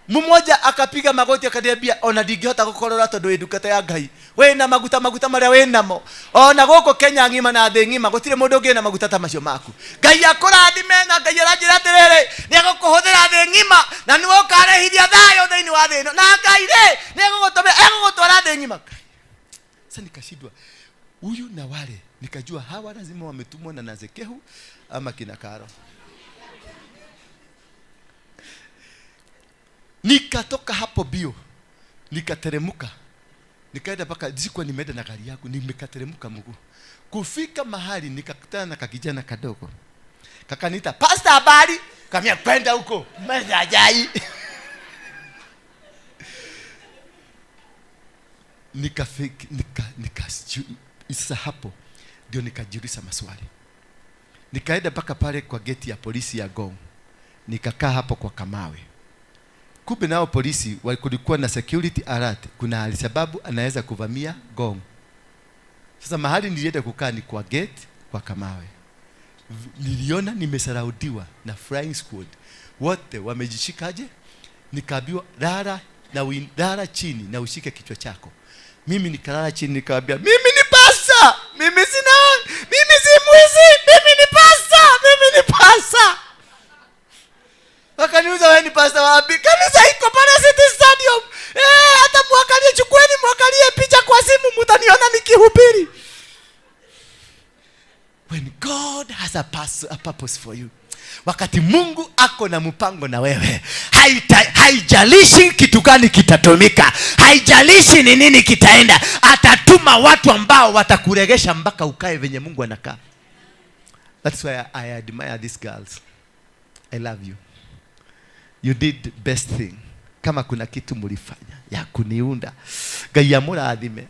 [SPEAKER 2] Mmoja akapiga magoti akaniambia, ona ndingihota gukorora tondu ndukete ya Ngai, we na maguta maria we namo, ona goko Kenya ngima na thĩ ngima gutire mundu ungi na maguta ta macio maku. Ngai akurathime na Ngai aranjira atiriri ni agukuhuthira thĩ ngima na ni ukarehithia thayo thiini wa thĩ ĩno, na Ngai ni agugutwara thĩ ngima. Sasa nikashindwa huyu na wale, nikajua hawa lazima wametumwa na Nazekehu ama kina Karo. Nikatoka hapo bio, nikateremuka, nikaenda paka zikuwa nimeenda na gari yangu, nimekateremuka mguu. Kufika mahali nikakutana na kakijana kadogo. Kakaniita, "Pastor habari?" Kamia kwenda huko. Mjajai. Sasa hapo ndio nikajiuliza maswali. Nikaenda paka pale kwa geti ya polisi ya Ngong. Nikakaa hapo kwa Kamawe. Kumbe nao polisi walikuwa na security alert, kuna alisababu anaweza kuvamia Ngong. Sasa mahali nilienda kukaa ni kwa gate kwa Kamawe. Niliona nimesaraudiwa na flying squad. Wote wamejishikaje? Nikaambiwa lala chini na ushike kichwa chako. Mimi nikalala chini, nikaambia mimi ni pasta, mimi si mwizi, mimi ni pasta. Wakaniuliza, wewe ni pasta wapi? Kanisa iko pale City Stadium. Hata muangalie picha kwa simu, mtaniona nikihubiri. When God has a purpose for you, wakati Mungu ako na mpango na wewe, haijalishi kitu gani kitatumika, haijalishi ni nini kitaenda, atatuma watu ambao watakuregesha mpaka ukae venye Mungu anakaa. That's why I admire these girls. I love you. You did best thing. Kama kuna kitu mulifanya ya kuniunda, Ngai ya murathime.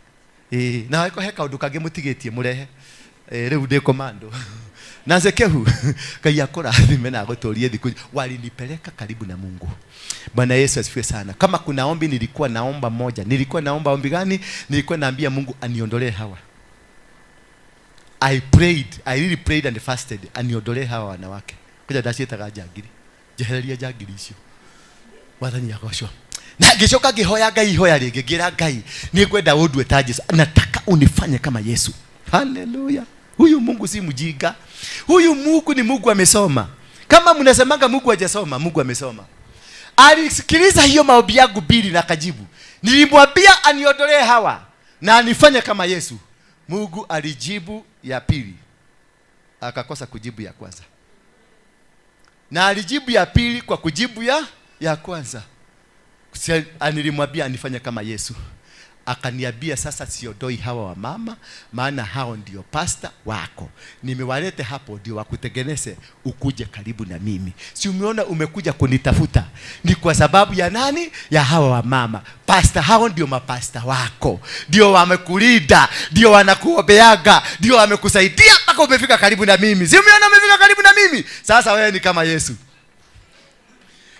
[SPEAKER 2] Na wako heka undu kage mutigetie murehe. Riu ndi komando. Nazekehu, Ngai akurathime na aguturie thiku. Walinipeleka karibu na Mungu. Bwana Yesu asifiwe sana. Kama kuna ombi nilikuwa naomba moja. Nilikuwa naomba ombi gani? Nilikuwa naambia Mungu aniondolee hawa. I really prayed and fasted, aniondolee hawa wanawake. Kuja dashitaga jagiri. Jehereria jagiri icio. Wathani yagoshwa. Na gicoka gihoya Ngai, ihoya ringi ngira Ngai, ni kwenda undue ta Yesu. Nataka unifanye kama Yesu. Haleluya. Huyu Mungu si mjinga. Huyu Mungu ni Mungu amesoma. Kama mnasemanga Mungu hajasoma, Mungu amesoma. Alisikiliza hiyo maombi yangu mbili na akajibu. Nilimwambia aniondolee hawa na anifanye kama Yesu. Mungu alijibu ya pili, akakosa kujibu ya kwanza. Na alijibu ya pili kwa kujibu ya kwanza. Nilimwambia anifanye kama Yesu. Akaniambia sasa siondoi hawa wa mama, maana hao ndio pasta wako. Nimewalete hapo ndio wakutengeneze ukuje karibu na mimi. Si umeona umekuja kunitafuta? Ni kwa sababu ya nani? Ya hawa wa mama. Pasta hao ndio mapasta wako. Ndio wamekulinda, ndio wanakuombeaga, ndio wamekusaidia mpaka umefika karibu na mimi. Si umeona umefika karibu na mimi? Sasa wewe ni kama Yesu.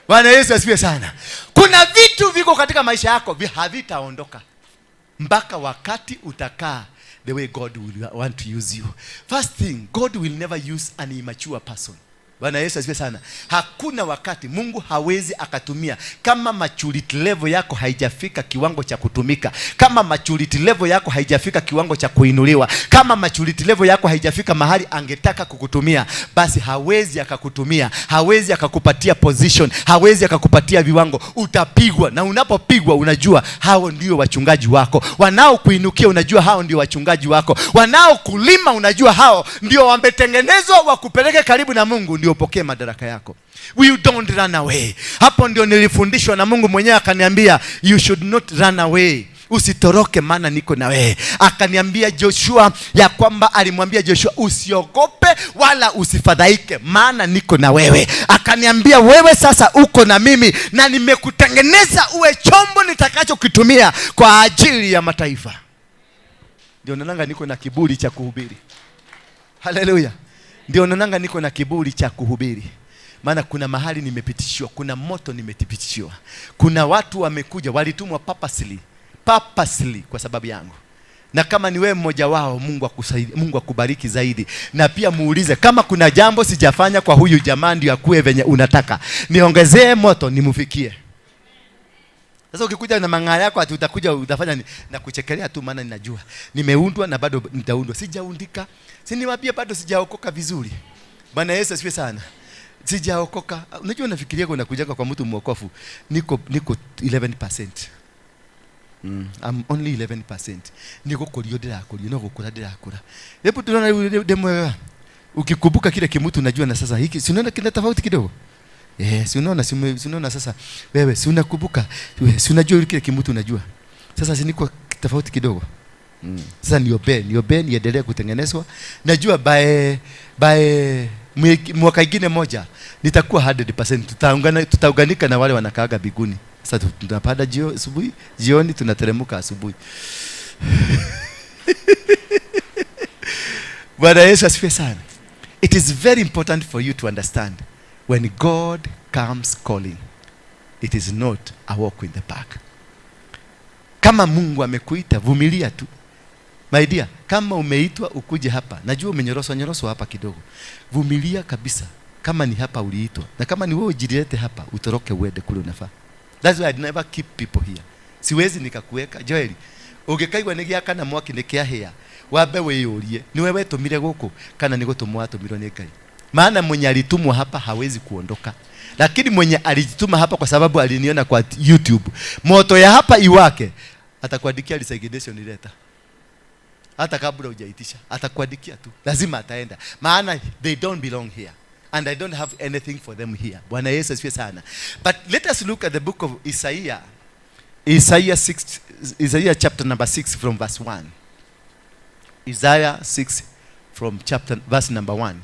[SPEAKER 2] Bwana Yesu asifiwe sana. Kuna vitu viko katika maisha yako havitaondoka mpaka wakati utakaa the way God will want to use you. First thing, God will never use an immature person. Bwana Yesu asifiwe sana. Hakuna wakati Mungu hawezi akatumia. Kama maturity level yako haijafika kiwango cha kutumika, kama maturity level yako haijafika kiwango cha kuinuliwa, kama maturity level yako haijafika mahali angetaka kukutumia, basi hawezi akakutumia, hawezi akakupatia position, hawezi akakupatia viwango. Utapigwa, na unapopigwa unajua hao ndio wachungaji wako. Wanaokuinukia unajua hao ndio wachungaji wako. Wanaokulima unajua hao ndio wametengenezwa wakupeleke karibu na Mungu, ndio upokee madaraka yako. We don't run away. Hapo ndio nilifundishwa na Mungu mwenyewe, akaniambia you should not run away. Usitoroke maana niko na wewe. Akaniambia Joshua ya kwamba, alimwambia Joshua usiogope wala usifadhaike maana niko na wewe. Akaniambia wewe sasa uko na mimi na nimekutengeneza uwe chombo nitakachokitumia kwa ajili ya mataifa. Ndio nananga niko na kiburi cha kuhubiri. Haleluya. Ndio nananga niko na kiburi cha kuhubiri. Maana kuna mahali nimepitishiwa, kuna moto nimepitishiwa. Kuna watu wamekuja walitumwa purposely kwa sababu yangu. Na kama ni wewe mmoja wao, Mungu akusaidie, Mungu akubariki zaidi. Na pia muulize kama kuna jambo sijafanya kwa huyu jamaa ndio akue venye unataka, niongezee moto nimfikie. Sasa ukikuja na mang'aa yako ati utakuja utafanya na kuchekelea tu, maana ninajua nimeundwa na bado nitaundwa. Sijaundika. Si niwaambie bado sijaokoka vizuri. Bwana Yesu asifiwe sana. Sijaokoka. Unajua nafikiria kuna kujaga kwa mtu mwokofu. Niko 11%. I'm only 11%. Niko kolio ndirakoli, no gukura ndirakura. Hebu tunaona demo. Ukikumbuka kile kimutu unajua na sasa hiki. Si unaona kile tofauti kidogo? Si unaona sasa wewe si unakumbuka, si unajua kile kimutu unajua. Sasa si niko tofauti kidogo. Sasa niombe niendelee kutengenezwa. Najua by mwaka ingine moja nitakuwa 100%. Tutaunganika na wale wanakaaga biguni. Sasa tunapanda asubuhi, jioni tunateremka asubuhi. Bwana Yesu asifiwe sana. It is very important for you to understand, when God comes calling, it is not a walk in the park. Kama Mungu amekuita, vumilia tu. My dear, kama umeitwa ukuje hapa, najua umenyoroswa hapa kidogo. Vumilia kabisa. Kama ni hapa uliitwa, na kama ni wewe ujilete hapa, utoroke uende kule unafaa. That's why I never keep people here. Siwezi nikakuweka Joel. Ungekaigwa nigia kana mwaki nikia hea. Wabe weyurie. Ni wewe tumire guku kana ni gutumwa atumirwo ni Ngai. Maana mwenye alitumwa hapa hawezi kuondoka. Lakini mwenye alijituma hapa kwa sababu aliniona kwa YouTube, moto ya hapa iwake, atakuandikia resignation letter. Hata kabla hujaitisha, atakuandikia tu. Lazima ataenda. Maana they don't belong here. And I don't have anything for them here. Bwana Yesu asifiwe sana. But let us look at the book of Isaiah. Isaiah chapter number 6 from verse 1. Isaiah 6 from verse number 1.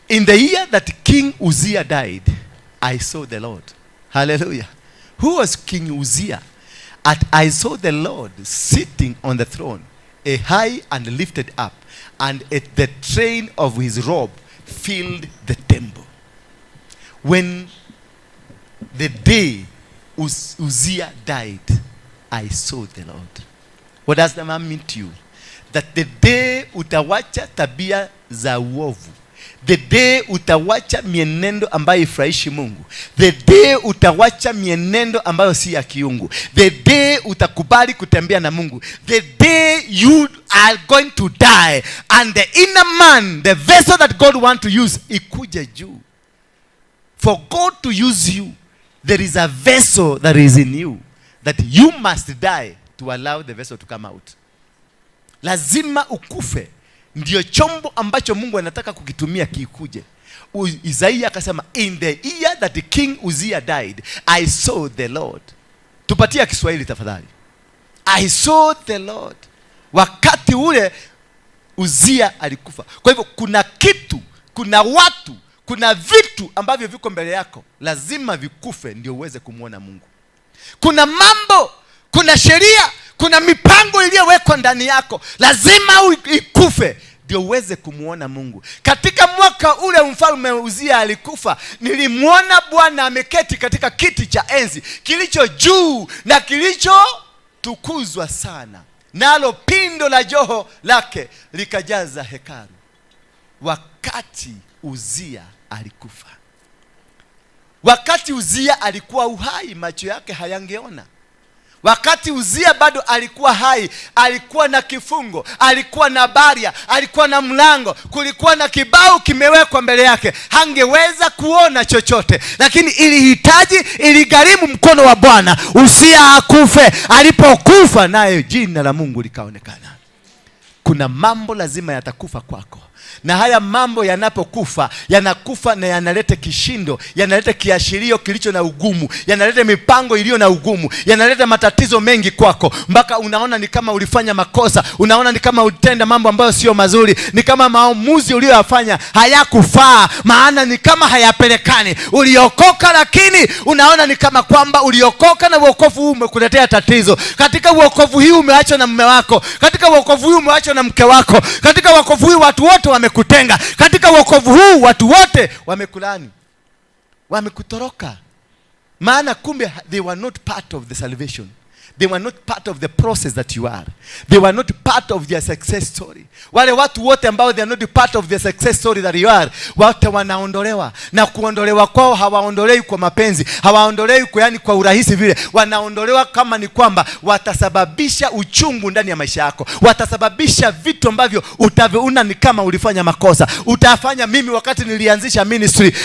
[SPEAKER 2] In the year that King Uzziah died, I saw the Lord. Hallelujah. Who was King Uzziah? I saw the Lord sitting on the throne, a high and lifted up, and the train of his robe filled the temple. When the day Uzziah died, I saw the Lord. What does that mean to you? That the day utawacha tabia za uovu, the day utawacha mienendo ambayo ifurahishi Mungu, the day utawacha mienendo ambayo si ya kiungu, the day utakubali kutembea na Mungu, the day you are going to die, and the inner man, the vessel that God wants to use, ikuje juu. For God to use you, there is a vessel that is in you that you must die to allow the vessel to come out. Lazima ukufe ndio chombo ambacho Mungu anataka kukitumia kikuje. Isaiah akasema, in the year that the King Uzziah died, I saw the Lord. Tupatia Kiswahili tafadhali. I saw the Lord. Wakati ule Uzziah alikufa. Kwa hivyo kuna kitu, kuna watu, kuna vitu ambavyo viko mbele yako, lazima vikufe ndio uweze kumuona Mungu. Kuna mambo, kuna sheria, kuna mipango iliyowekwa ndani yako, lazima ikufe ndio uweze kumuona Mungu. Katika mwaka ule mfalme Uzziah alikufa, nilimuona Bwana ameketi katika kiti cha enzi kilicho juu na kilicho tukuzwa sana, nalo pindo la joho lake likajaza hekalu. wakati Uzia alikufa. Wakati Uzia alikuwa uhai, macho yake hayangeona. Wakati Uzia bado alikuwa hai, alikuwa na kifungo, alikuwa na baria, alikuwa na mlango, kulikuwa na kibao kimewekwa mbele yake, hangeweza kuona chochote. Lakini iligharimu mkono wa Bwana Uzia akufe. Alipokufa, naye jina la Mungu likaonekana. Kuna mambo lazima yatakufa kwako, na haya mambo yanapokufa, yanakufa na yanaleta kishindo, yanaleta kiashirio kilicho na ugumu, yanaleta mipango iliyo na ugumu, yanaleta matatizo mengi kwako, mpaka unaona ni kama ulifanya makosa, unaona ni kama utenda mambo ambayo sio mazuri, ni kama maamuzi uliyoyafanya hayakufaa, maana ni kama hayapelekani. Uliokoka, lakini unaona ni kama kwamba uliokoka na wokovu huu umekuletea tatizo. Katika wokovu huu umeachwa na mume wako, katika wokovu huu umeachwa na mke wako, katika wokovu huu watu wote wamekutenga, katika wokovu huu watu wote wamekulani, wamekutoroka. Maana kumbe they were not part of the salvation. They were not part of the process that you are. They were not part of their success story. Wale watu wote ambao they are not part of the success story that you are, wote wanaondolewa. Na kuondolewa kwao hawaondolewi kwa mapenzi, hawaondolewi kwa urahisi vile. Wanaondolewa kama ni kwamba watasababisha uchungu ndani ya maisha yako, watasababisha vitu ambavyo utaviona ni kama ulifanya makosa. Utafanya, mimi wakati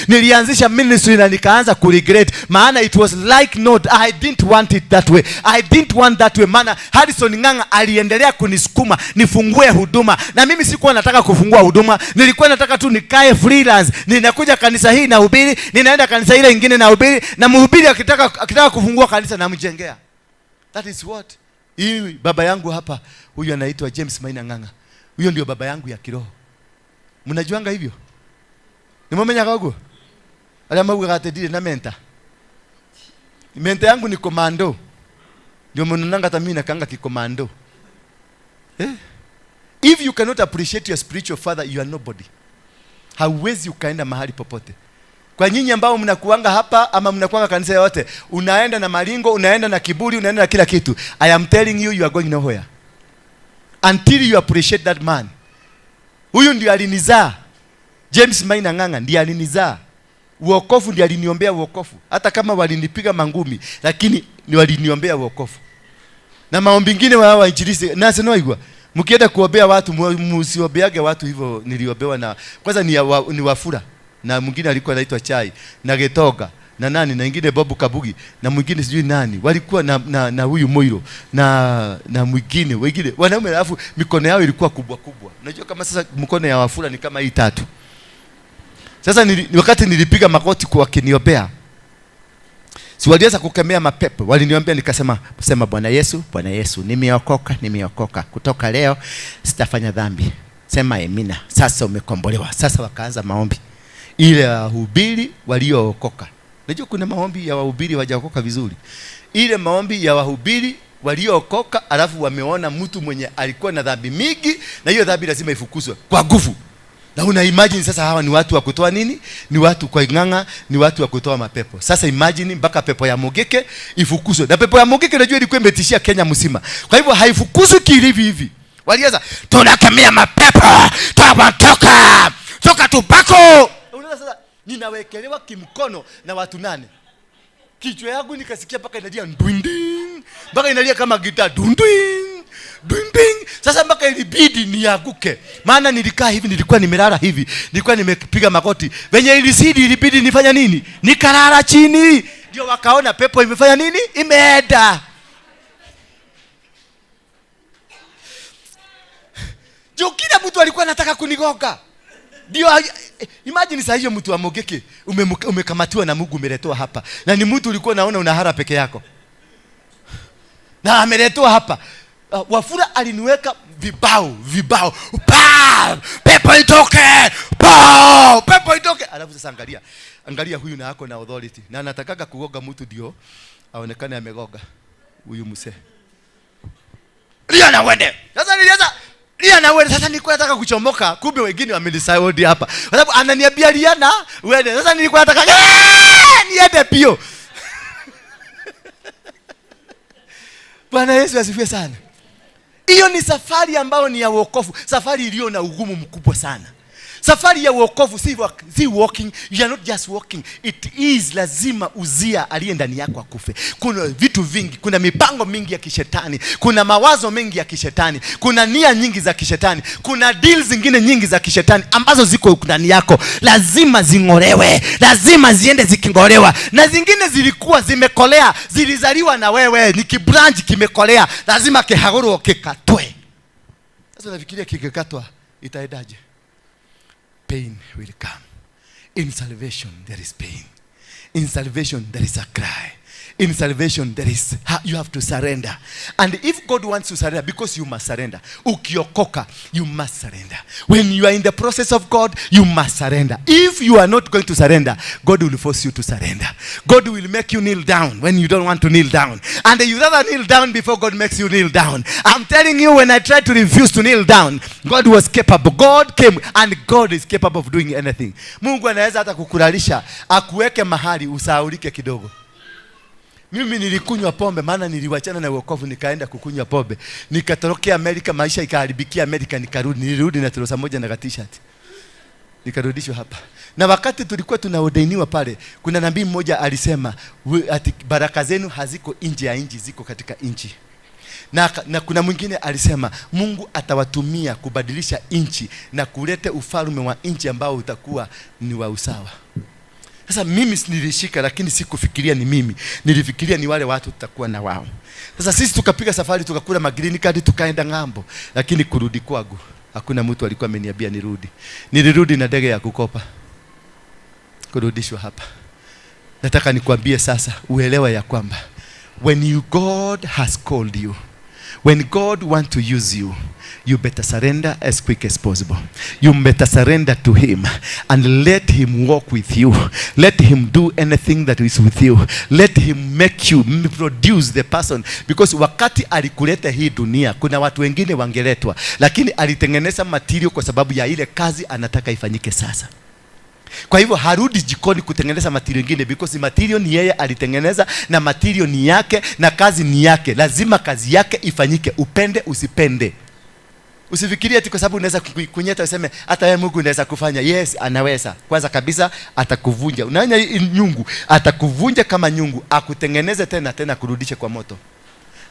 [SPEAKER 2] nilianzisha ministry na nikaanza kuregret, maana it was like not, I didn't want it that way. I didn't want that way. Maana Harrison Ng'ang'a aliendelea kunisukuma nifungue huduma, na mimi sikuwa nataka kufungua huduma. Nilikuwa nataka tu nikae freelance. Ninakuja kanisa hii na hubiri, ninaenda kanisa ile nyingine na hubiri, na mhubiri akitaka kufungua kanisa na mjengea. That is what. Hii baba yangu hapa, huyu anaitwa James Maina Ng'ang'a. Huyo ndio baba yangu ya kiroho. Mnajuanga hivyo? Nimomenya kago. Ala mabuga katedile na menta. Menta yangu ni komando. Ndio mnunanga hata mimi nakanga kikomando. If you cannot appreciate your spiritual father, you are nobody. Hauwezi ukaenda mahali popote. Kwa nyinyi ambao mnakuanga hapa ama mnakuanga kanisa yote, unaenda na maringo, unaenda na kiburi, unaenda na kila kitu, I am telling you, you are going nowhere until you appreciate that man. Huyu ndiye alinizaa. James Maina Ng'ang'a ndiye alinizaa. Wokovu ndiye aliniombea wokovu. Hata kama walinipiga mangumi, lakini ni waliniombea wokovu. Na maombi mengine wa injilisti na sinoigwa, mkienda kuombea watu msiobeage watu hivyo. Niliobewa na kwanza ni Wafula, na mwingine alikuwa anaitwa Chai na Getoga na nani na ingine Bobu Kabugi na mwingine sijui nani, walikuwa na huyu Moiro na mwingine wengine wanaume, alafu mikono yao ilikuwa kubwa kubwa. Unajua kama sasa mkono ya Wafula ni kama hii tatu. Sasa wakati nilipiga makoti kwa kiniombea, si waliweza kukemea mapepo, waliniombea, nikasema Bwana Yesu, nimeokoka. Kutoka leo sitafanya dhambi. Sema amina. Sasa umekombolewa. Sasa wakaanza maombi. Ile wahubiri waliookoka. Unajua kuna maombi ya wahubiri wajaokoka vizuri. Ile maombi ya wahubiri waliookoka, alafu wameona mtu mwenye alikuwa na dhambi mingi, na hiyo dhambi lazima ifukuzwe kwa nguvu. Na una imagine sasa hawa ni watu wa kutoa nini? Ni watu kwa Ng'ang'a, ni watu wa kutoa mapepo. Sasa imagine mpaka pepo ya Mogeke ifukuzwe. Na pepo ya Mogeke unajua ilikuwa imetishia Kenya mzima. Kwa hivyo haifukuzwi hivi. Walianza, tunakemea mapepo, toka tupako. Unaona sasa ninawekelewa kimkono na watu 8. Kichwa yangu nikasikia mpaka inalia ndwinding, mpaka inalia kama gitaa dundwing. Sasa mpaka ilibidi nianguke. Maana nilikaa hivi, nilikuwa nimelala hivi, nilikuwa nimepiga makoti. Venye ilizidi ilibidi nifanya nini? Nikalala chini. Ndio wakaona pepo imefanya nini? Imeenda. Jo, kila mtu alikuwa anataka kunigoga. Ndio imagine sasa hiyo mtu wa Mogeke umekamatiwa na Mungu, umeletwa hapa. Na ni mtu ulikuwa naona unahara peke yako. Na ameletwa hapa. Wafula aliniweka vibao. Pepo itoke. Pepo itoke. Alafu sasa angalia huyu na yako na authority. Na anataka kugoga mtu ndio aonekane amegoga huyu mse. Lia na wende. Sasa nilikuwa nataka kuchomoka, kumbe wengine wamenisaidi hapa. Kwa sababu ananiambia lia na wende. Sasa nilikuwa nataka niende pio. Bwana Yesu asifiwe sana. Hiyo ni safari ambayo ni ya wokovu, safari iliyo na ugumu mkubwa sana. Safari ya wokovu si walking, you are not just walking. It is lazima Uzia aliye ndani yako akufe. Kuna vitu vingi, kuna mipango mingi ya kishetani, kuna mawazo mengi ya kishetani, kuna nia nyingi za kishetani, kuna deals zingine nyingi za kishetani ambazo ziko ndani yako. Lazima zingolewe, lazima ziende zikingolewa. Na zingine zilikuwa zimekolea, zilizaliwa na wewe, ni kibranch kimekolea, lazima kihaguru kikatwe. Sasa nafikiria kikikatwa itaendaje? Pain will come. In salvation there is pain. In salvation there is a cry. In salvation there is, you have to surrender. And if God wants to surrender, because you must surrender. Ukiokoka, you must surrender. When you are in the process of God, you must surrender. If you are not going to surrender, God will force you to surrender. God will make you kneel down when you don't want to kneel down. And you rather kneel down before God makes you kneel down. I'm telling you, when I tried to refuse to kneel down, God was capable. God came, and God is capable of doing anything. Mungu anaweza hata kukulalisha, akuweke mahali usahaulike kidogo. Mimi nilikunywa pombe, maana niliwachana na wokovu nikaenda kukunywa pombe. Nikatorokea Amerika, maisha ikaharibikia Amerika, nilirudi na trosa moja na t-shirt. Nikarudishwa hapa. Na wakati tulikuwa tunaordainiwa pale, kuna nabii mmoja alisema ati baraka zenu haziko nje ya nchi, ziko katika nchi. Na kuna mwingine alisema Mungu atawatumia kubadilisha nchi na kuleta ufalme wa nchi ambao utakuwa ni wa usawa. Sasa mimi nilishika, lakini sikufikiria ni mimi. Nilifikiria ni wale watu tutakuwa na wao. Sasa sisi tukapiga safari, tukakula magreen card, tukaenda ngambo. Lakini kurudi kwangu, hakuna mtu alikuwa ameniambia nirudi. Nilirudi na ndege ya kukopa. Kurudishwa hapa. Nataka nikwambie sasa, uelewa ya kwamba when God has called you, when God wants to use you, you better surrender as quick as possible. You better surrender to him and let him walk with you. Let him do anything that is with you. Let him make you produce the person. Because wakati alikuleta hii dunia, kuna watu wengine wangeletwa, lakini alitengeneza material kwa sababu ya ile kazi anataka ifanyike sasa. Kwa hivyo harudi jikoni kutengeneza material nyingine, because material ni yeye alitengeneza, na material ni yake, na kazi ni yake. Lazima kazi yake ifanyike, upende usipende. Usifikirie ati kwa sababu unaweza kunyeta useme hata yeye Mungu anaweza kufanya. Yes, anaweza. Kwanza kabisa atakuvunja. Unaona nyungu, atakuvunja kama nyungu, akutengeneze tena kurudishe kwa moto.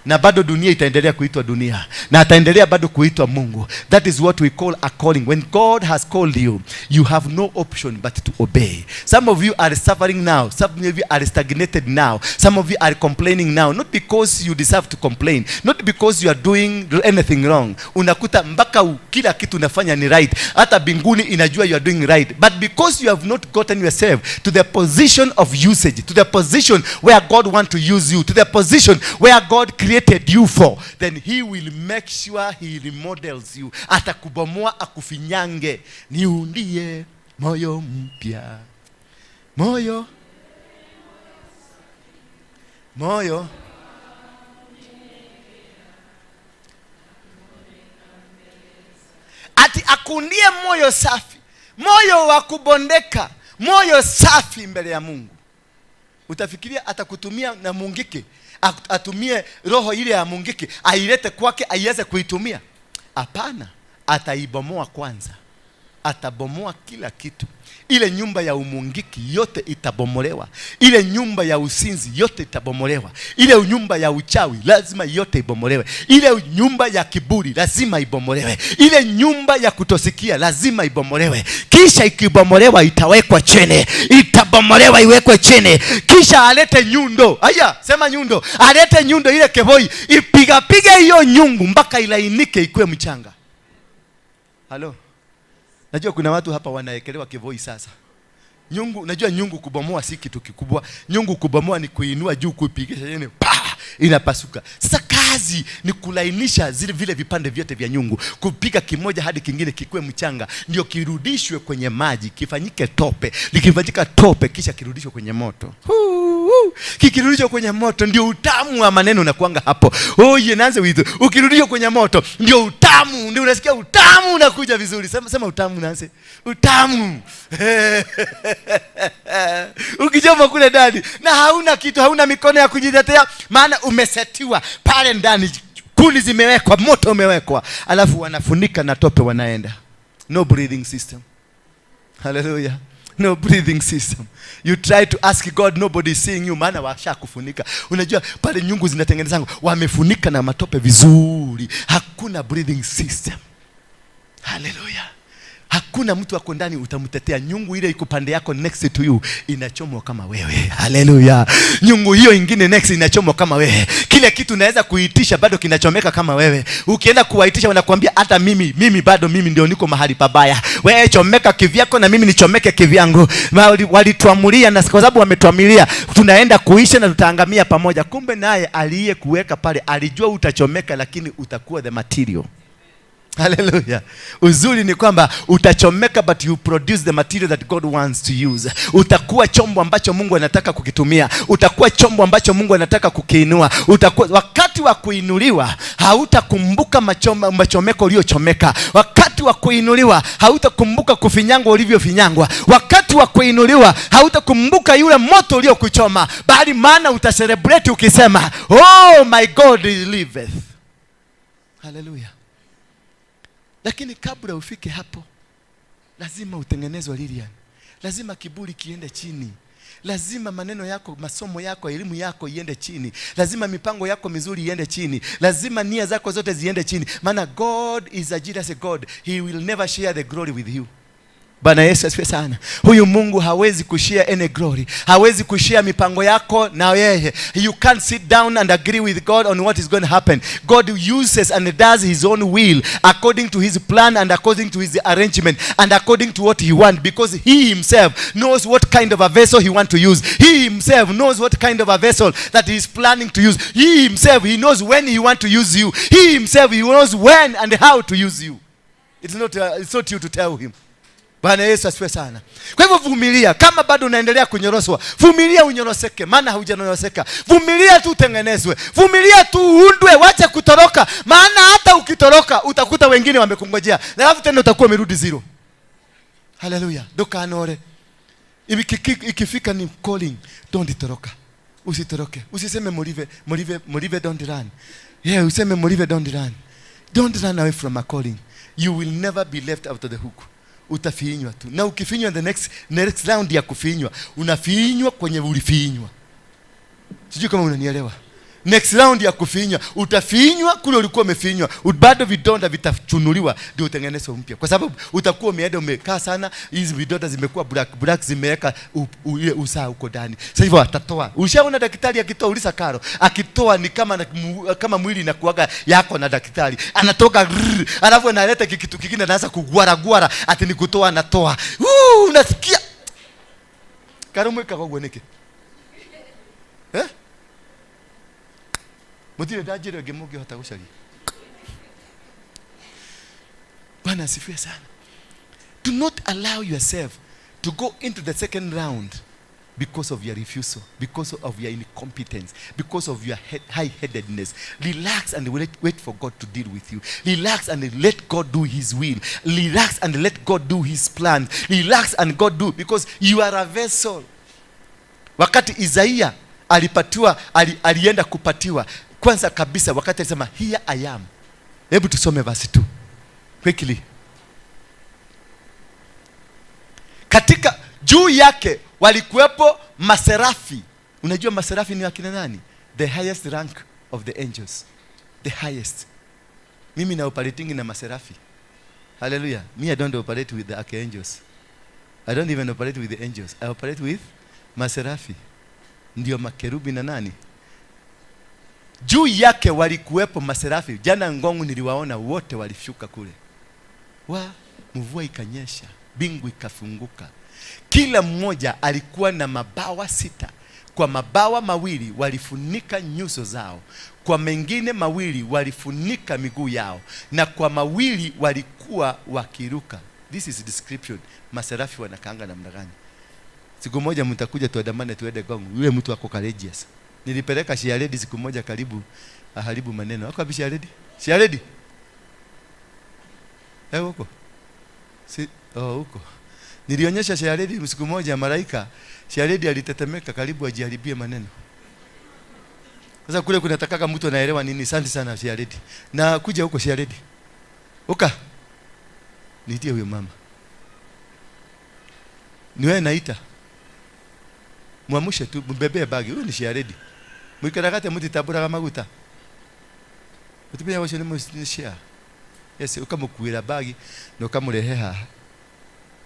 [SPEAKER 2] Na bado dunia itaendelea kuitwa dunia, na ataendelea bado kuitwa Mungu. That is what we call a calling. When God has called you, you have no option but to obey. Some of you are suffering now. Some of you are stagnated now. Some of you are complaining now. Not because you deserve to complain. Not because you are doing anything wrong. Unakuta mpaka kila kitu unafanya ni right. Hata binguni inajua you are doing right. But because you have not gotten yourself to the position of usage, to the position where God wants to use you, to the position where God created you for, then he will make sure he remodels you. Atakubomoa akufinyange. Niundie moyo mpya. Moyo ati akundie moyo safi, moyo wa kubondeka, moyo safi mbele ya Mungu. Utafikiria atakutumia na mungike, atumie roho ile ya mungike ailete kwake aiweze kuitumia? Hapana, ataibomoa kwanza. Atabomoa kila kitu. Ile nyumba ya umungiki yote itabomolewa. Ile nyumba ya usinzi yote itabomolewa. Ile nyumba ya uchawi lazima yote ibomolewe. Ile nyumba ya kiburi lazima ibomolewe. Ile nyumba ya kutosikia lazima ibomolewe. Kisha ikibomolewa itawekwa chini. Itabomolewa iwekwe chini. Kisha alete nyundo. Aya, sema nyundo. Alete nyundo ile keboi. Ipiga hiyo nyungu mpaka ilainike ikuwe mchanga. Halo. Najua kuna watu hapa wanaekelewa kivoi sasa. Nyungu, najua nyungu kubomoa si kitu kikubwa. Nyungu kubomoa ni kuinua juu kuipigisha chini, inapasuka. Sasa kazi ni kulainisha vile vipande vyote vya nyungu, kupiga kimoja hadi kingine kikuwe mchanga, ndio kirudishwe kwenye maji, kifanyike tope. Likifanyika tope kisha kirudishwe kwenye moto. Kikirudishwa kwenye moto ndio utamu wa maneno unakuanga hapo. Naanze wito. Ukirudishwa kwenye moto ndio utamu, ndio unasikia utamu unakuja vizuri. Sema utamu Nancy. Utamu. Ukijoma kule ndani na hauna kitu, hauna mikono ya kujitetea, maana umesetiwa pale ndani, kuni zimewekwa, moto umewekwa, alafu wanafunika na tope wanaenda. No breathing system. Hallelujah. No breathing system. You try to ask God, nobody is seeing you, maana washakufunika. Unajua pale nyungu zinatengenezwa wamefunika na matope vizuri. Hakuna breathing system. Hallelujah. Hakuna mtu wako ndani utamtetea. Nyungu ile iko pande yako next to you inachomwa kama wewe. Hallelujah. Nyungu hiyo ingine next inachomwa kama wewe. Kile kitu unaweza kuitisha bado kinachomeka kama wewe. Ukienda kuwaitisha wanakuambia hata mimi bado mimi ndio niko mahali pabaya. Wewe chomeka kivyako na mimi nichomeke kivyangu. Walituamulia na kwa sababu wametuamilia tunaenda kuisha na tutaangamia pamoja. Kumbe naye aliyekuweka pale alijua utachomeka lakini utakuwa the material. Hallelujah. Uzuri ni kwamba utachomeka but you produce the material that God wants to use. Utakuwa chombo ambacho Mungu anataka kukitumia. Utakuwa chombo ambacho Mungu anataka kukiinua. Wakati wa kuinuliwa hautakumbuka machomeko uliochomeka. Wakati wa kuinuliwa hautakumbuka kufinyangwa ulivyofinyangwa. Wakati wa kuinuliwa hautakumbuka yule moto uliokuchoma, bali maana utacelebrate ukisema, "Oh my God liveth." Hallelujah. Lakini kabla ufike hapo, lazima utengenezwe Lilian. Lazima kiburi kiende chini. Lazima maneno yako, masomo yako, elimu yako iende chini. Lazima mipango yako mizuri iende chini. Lazima nia zako zote ziende chini. Maana God is a jealous God. He will never share the glory with you. Bwana Yesu asifiwe sana. Huyu Mungu hawezi kushare any glory. Hawezi kushare mipango yako na yeye. You can't sit down and agree with God on what is going to happen. God uses and does his own will according to his plan and according to his arrangement and according to what he wants, because he himself knows what kind of a vessel he wants to use. He himself knows what kind of a vessel that he is planning to use. He himself, he knows when he wants to use you. He himself, he knows when and how to use you. It's not you to tell him. Bwana Yesu asifiwe sana. Kwa hivyo vumilia. Kama bado unaendelea kunyoroswa, vumilia unyoroseke, maana hujanyoroseka. Vumilia tu utengenezwe. Vumilia tu uundwe, wacha kutoroka. Maana hata ukitoroka utakuta wengine wamekungojea. Na alafu tena utakuwa umerudi zero. Hallelujah. Dokanore. Ikifika ni calling, don't toroka. Usitoroke. Usiseme molive don't run. Yeah, useme molive don't run. Don't run away from a calling. You will never be left out of the hook. Utafinywa tu. Na ukifinywa the next round ya kufinywa, unafinywa kwenye ulifinywa. Sijui kama unanielewa. Next round ya kufinywa, utafinywa kule ulikuwa umefinywa. Bado vidonda vitachunuliwa ndio utengenezwe mpya. Kwa sababu utakuwa umekaa sana, hizi vidonda zimekuwa black zimeweka ile usaa huko ndani. Sasa hivyo atatoa. Ulishaona daktari akitoa ulisa karo. Akitoa ni kama mwili inakuaga yako na daktari. Anatoka alafu analeta kitu kingine anaanza kugwara ati ni kutoa anatoa. Unasikia? Karumu ikagwoneke. Mutire dajire gemuge hata kushali. Bwana asifiwe sana. Do not allow yourself to go into the second round because of your refusal, because of your incompetence, because of your high-headedness. Relax and wait for God to deal with you. Relax and let God do his will. Relax and let God do his plan. Relax and God do, because you are a vessel. Wakati Isaiah alienda kupatiwa, kwanza kabisa wakati alisema here I am. Hebu tusome verse 2 quickly. Katika juu yake walikuwepo maserafi. Unajua maserafi ni akina nani? The highest rank of the angels. The highest. Mimi na operating na maserafi. Hallelujah. Me, I don't operate with the archangels. I don't even operate with the angels. I operate with maserafi. Ndio makerubi na nani? Juu yake walikuwepo maserafi. Jana ngongu niliwaona wote walishuka kule. Mvua ikanyesha, bingu ikafunguka. Kila mmoja alikuwa na mabawa 6. Kwa mabawa mawili walifunika nyuso zao. Kwa mengine mawili walifunika miguu yao. Na kwa mawili walikuwa wakiruka. This is description. Maserafi wanakaanga namna gani? Siku moja mtakuja tuandamane tuende gongo. Yule mtu wako courageous. Nilipeleka Shiaredi siku moja karibu aharibu maneno. Wako wapi Shiaredi? Shiaredi? Huko. Huko. Nilionyesha Shiaredi siku moja malaika. Shiaredi alitetemeka karibu ajiharibie maneno. Sasa kule kunatakaka mtu anaelewa nini. Asante sana Shiaredi. Na kuja huko Shiaredi. Nitie huyo mama. Ni wewe naita. Muamushe tu, mbebe bagi. Huyu ni shiaredi. Mwikarakate mutitabura kama maguta. Utubia washe ni share. Yes, ukamukuira bagi no kamurehe haha.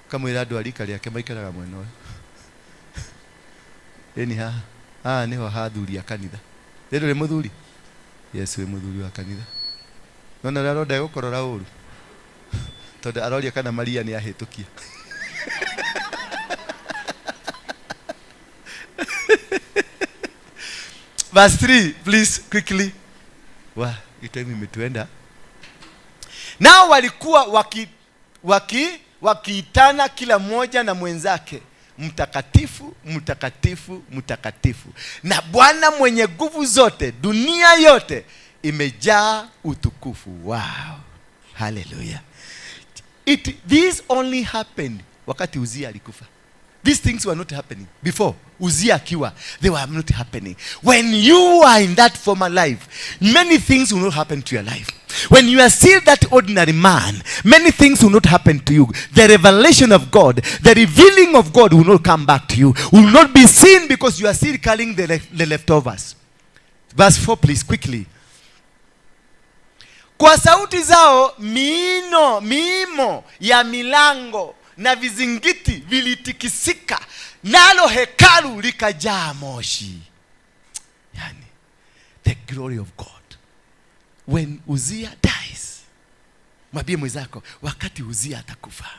[SPEAKER 2] Kamwira andu arika riake maikaraga mwena uyu. Eni haha niho hathuri akanitha. Rero ri muthuri. Yes, we muthuri wa kanitha. Nona raronda gukorora uru. Tondu aroria kana Maria ni ahitukia. Verse 3, please, quickly. Time imetuenda. Nao walikuwa wakiitana kila mmoja na mwenzake, mtakatifu, mtakatifu, mtakatifu. Na Bwana mwenye nguvu zote, dunia yote imejaa utukufu. Wow. Hallelujah. This only happened wakati Uzia alikufa. These things were not happening before Uzia akiwa. They were not happening. When you are in that former life, many things will not happen to your life. When you are still that ordinary man, many things will not happen to you. The revelation of God, the revealing of God will not come back to you. Will not be seen because you are still carrying the leftovers. Verse 4, please, quickly. Kwa sauti zao miimo ya milango na vizingiti vilitikisika, nalo hekalu likajaa moshi. Yani, the glory of God. When Uzia dies, mwambie mwenzako, wakati Uzia atakufa.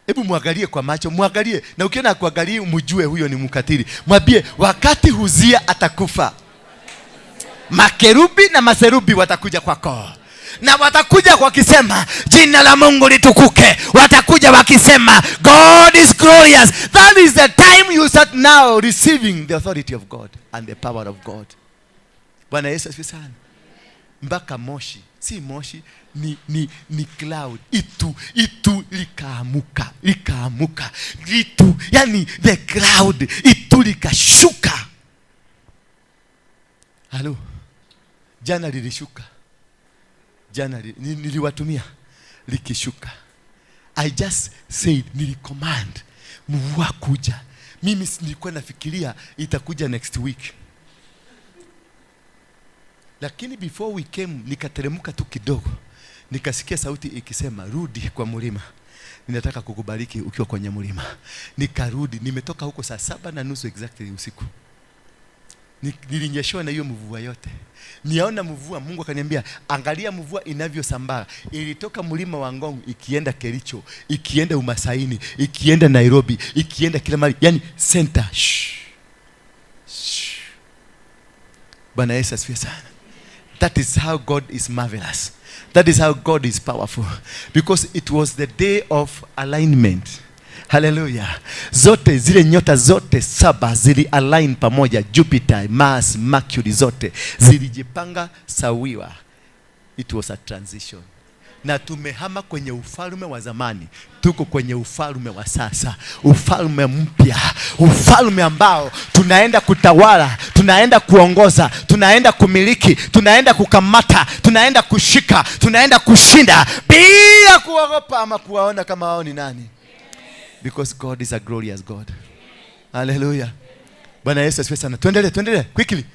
[SPEAKER 2] Hebu muangalie kwa macho, muangalie, na ukiona kuangalia mjue huyo ni mkatili. Mwambie, wakati Uzia atakufa, makerubi na maserubi watakuja kwako. Na watakuja wakisema, jina la Mungu litukuke. Watakuja wakisema, God is glorious. That is the time you start now receiving the authority of God and the power of God. Bwana Yesu asifiwe sana. Mpaka moshi, si moshi, ni cloud. Itu likaamuka. Itu, yani the cloud, itu likashuka. Halo. Jana lilishuka. Niliwatumia likishuka. I just said, nilicommand mvua kuja. Mimi nilikuwa nafikiria itakuja next week. Lakini before we came, nikateremka tu kidogo. Nikasikia sauti ikisema, rudi kwa mlima. Ninataka kukubariki ukiwa kwenye mlima. Nikarudi, nimetoka huko saa 7:30 exactly usiku. Nilinyeshewa na hiyo mvua yote. Niaona mvua, Mungu akaniambia, angalia mvua inavyosambaa. Ilitoka mlima wa Ngong ikienda Kericho, ikienda Umasaini, ikienda Nairobi, ikienda kila mahali, yani center. Bwana Yesu asifiwe sana. That is how God is marvelous. That is how God is powerful. Because it was the day of alignment. Hallelujah. Zote zile nyota zote 7 zili align pamoja. Jupiter, Mars, Mercury zote zilijipanga sawiwa. It was a transition. Na tumehama kwenye ufalme wa zamani, tuko kwenye ufalme wa sasa, ufalme mpya, ufalme ambao tunaenda kutawala, tunaenda kuongoza, tunaenda kumiliki, tunaenda kukamata, tunaenda kushika, tunaenda kushinda bila kuogopa ama kuwaona kama wao ni nani. Because God is a glorious God. Hallelujah. Bwana Yesu asifiwe sana. Tuendelee quickly.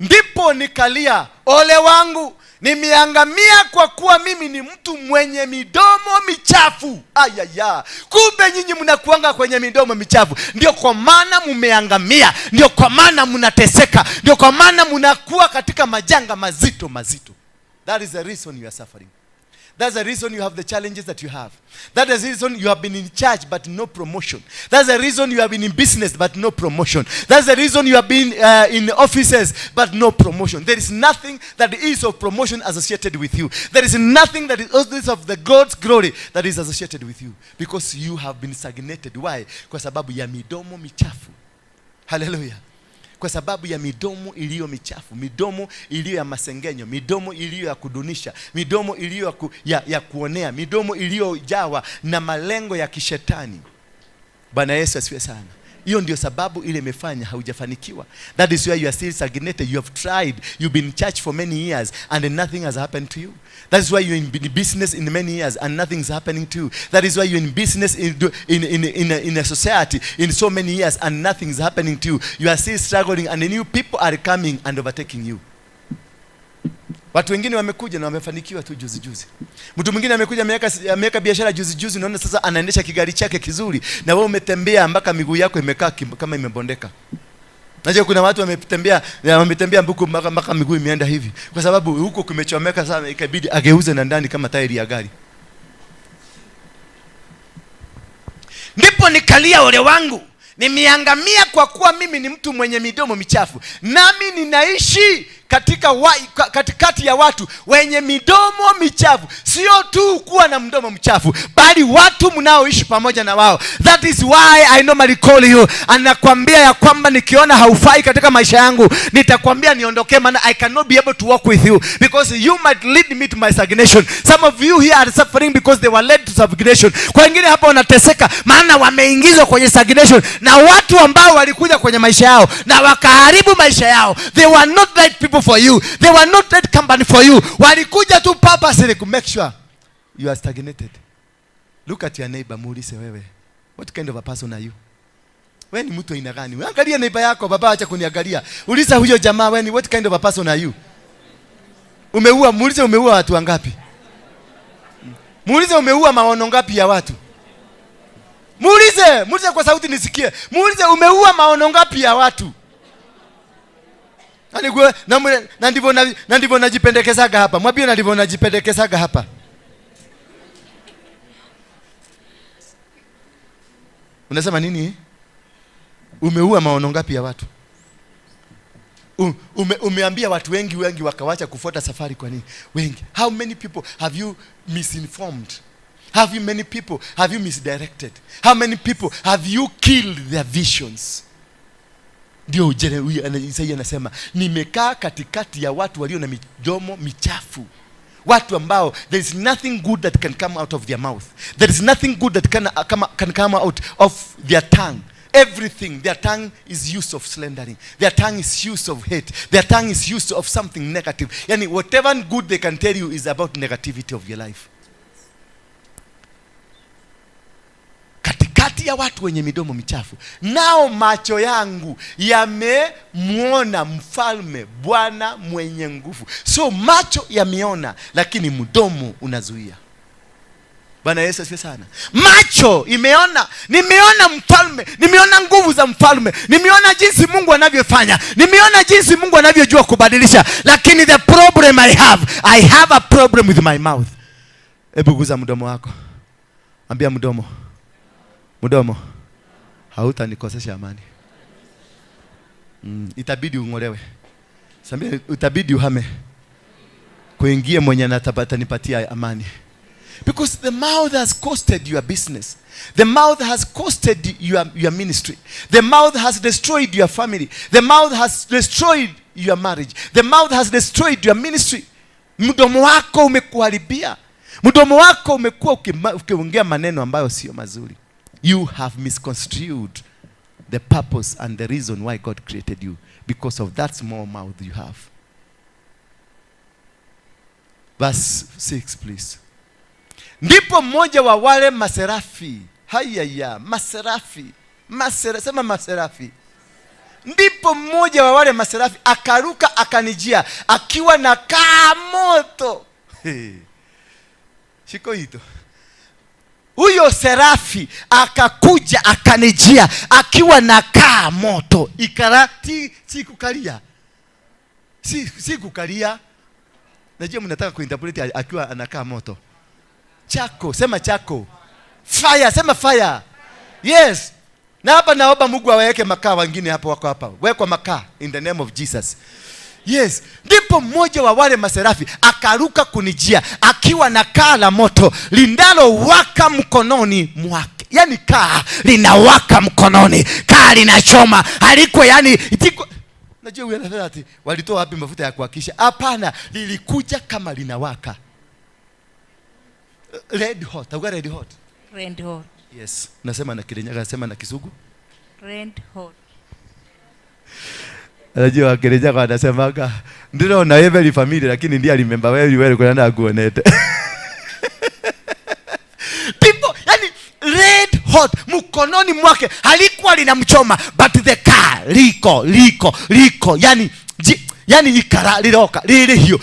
[SPEAKER 2] Ndipo nikalia, ole wangu, nimeangamia kwa kuwa mimi ni mtu mwenye midomo michafu. Ayaya. Kumbe nyinyi mnakuanga kwenye midomo michafu. Ndio kwa maana mmeangamia. Ndio kwa maana mnateseka. Ndio kwa maana mnakuwa katika majanga mazito. That is the reason you are suffering. That's the reason you have the challenges that you have. That is the reason you have been in charge but no promotion. That's the reason you have been in business but no promotion. That's the reason you have been in offices but no promotion. There is nothing that is of promotion associated with you. There is nothing that is of the God's glory that is associated with you. Because you have been stagnated. Why? Kwa sababu ya midomo michafu. Hallelujah. Kwa sababu ya midomo iliyo michafu, midomo iliyo ya masengenyo, midomo iliyo ya kudunisha, midomo iliyo ya kuonea, midomo iliyojawa na malengo ya kishetani. Bwana Yesu asifiwe sana. Hiyo ndio sababu ile imefanya haujafanikiwa. That is why you are still stagnated. You have tried. You've been in church for many years and nothing has happened to you. That is why you're in business in many years and nothing is happening to you. That is why you're in business in a society in so many years and nothing is happening to you. You are still struggling and the new people are coming and overtaking you. Watu wengine wamekuja na wamefanikiwa tu juzi juzi. Mtu mwingine amekuja ameweka biashara juzi juzi, naona sasa anaendesha kigari chake kizuri na wewe umetembea mpaka miguu yako imekaa kama imebondeka. Najua kuna watu wametembea mbuku mpaka miguu imeenda hivi kwa sababu huko kumechomeka sana, ikabidi ageuze na ndani kama tairi ya gari. Ndipo nikalia ole wangu, nimeangamia kwa kuwa mimi ni mtu mwenye midomo michafu, nami ninaishi katikati ya watu wenye midomo michafu. Sio tu kuwa na mdomo mchafu, bali watu mnaoishi pamoja na wao. That is why I normally call you. Anakuambia ya kwamba nikiona haufai katika maisha yangu, nitakwambia niondoke, maana I cannot be able to walk with you because you might lead me to my stagnation. Some of you here are suffering because they were led to stagnation. Kwa wengine hapa wanateseka maana wameingizwa kwenye stagnation na watu ambao walikuja kwenye maisha yao na wakaharibu maisha yao. They were not right people for you. They were not that company for you. Walikuja tu purposely to make sure you are stagnated. Look at your neighbor, muulize wewe, what kind of a person are you? Wewe ni mtu aina gani? Angalia neighbor yako, baba acha kuniangalia. Uliza huyo jamaa, wewe ni what kind of a person are you? Muulize umeua watu wangapi? Muulize umeua maono ngapi ya watu? Muulize kwa sauti nisikie. Muulize umeua maono ngapi ya watu? Na ndivyo najipendekezaga hapa. Mwambie na ndivyo najipendekezaga hapa. Unasema nini? Umeua maono ngapi ya watu? Umeambia watu wengi wakawacha kufuata safari kwa nini? Wengi. How many people have you misinformed? Many people have you misdirected? How many people have you killed their visions? Ndio Isaia anasema nimekaa katikati ya watu walio na midomo michafu. Watu ambao there is nothing good that can come out of their mouth. There is nothing good that can come out of their tongue. Everything, their tongue is used of slandering. Their tongue is used of hate. Their tongue is used of something negative. Yani whatever good they can tell you is about negativity of your life. Katikati ya watu wenye midomo michafu, nao macho yangu yamemuona mfalme, Bwana mwenye nguvu. So macho yameona, lakini mdomo unazuia. Bwana Yesu asifiwe sana. Macho imeona, nimeona mfalme, nimeona nguvu za mfalme, nimeona jinsi Mungu anavyofanya, nimeona jinsi Mungu anavyojua kubadilisha, lakini the problem I have a problem with my mouth. Hebu guza mdomo wako. Ambia mdomo, hautanikosesha amani. Itabidi ungolewe. Sambia utabidi uhame. Kuingia mwenye atanipatia amani. Because the mouth has costed your business. The mouth has costed your ministry. The mouth has destroyed your family. The mouth has destroyed your marriage. The mouth has destroyed your ministry. Mdomo wako umekuharibia. Mdomo wako umekuwa ukiongea maneno ambayo sio mazuri. You have misconstrued the purpose and the reason why God created you because of that small mouth you have. Verse 6 please. Ndipo mmoja wa wale maserafi, sema maserafi. Ndipo mmoja wa wale maserafi akaruka akanijia akiwa na kaa moto. Shiko hito. Huyo serafi akakuja akanijia akiwa na kaa moto. Ikarati si kukalia. Si kukalia. Najua mnataka kuinterpret akiwa anakaa moto. Chako, sema chako. Fire, sema fire. Yes. Na hapa naomba Mungu aweke makaa wengine hapo wako hapa. Wekwa makaa in the name of Jesus. Yes. Ndipo mmoja wa wale maserafi akaruka kunijia akiwa na kaa la moto lindalo waka mkononi mwake. Yani kaa linawaka mkononi, kaa linachoma. Haliko yani itiko. Najua wewe ati walitoa wapi mafuta ya kuhakisha? Hapana, lilikuja kama linawaka. Red hot. Red hot.
[SPEAKER 1] Red hot.
[SPEAKER 2] Yes. Nasema na Kirinyaga, nasema na Kisugu.
[SPEAKER 3] Red hot.
[SPEAKER 2] Unajua Wakereja wanasemaga ndio na every family lakini ndiye remember wewe kuna na kuonete. People, yani red hot mkononi mwake halikuwa linamchoma but the car liko yani ikara liroka lile hiyo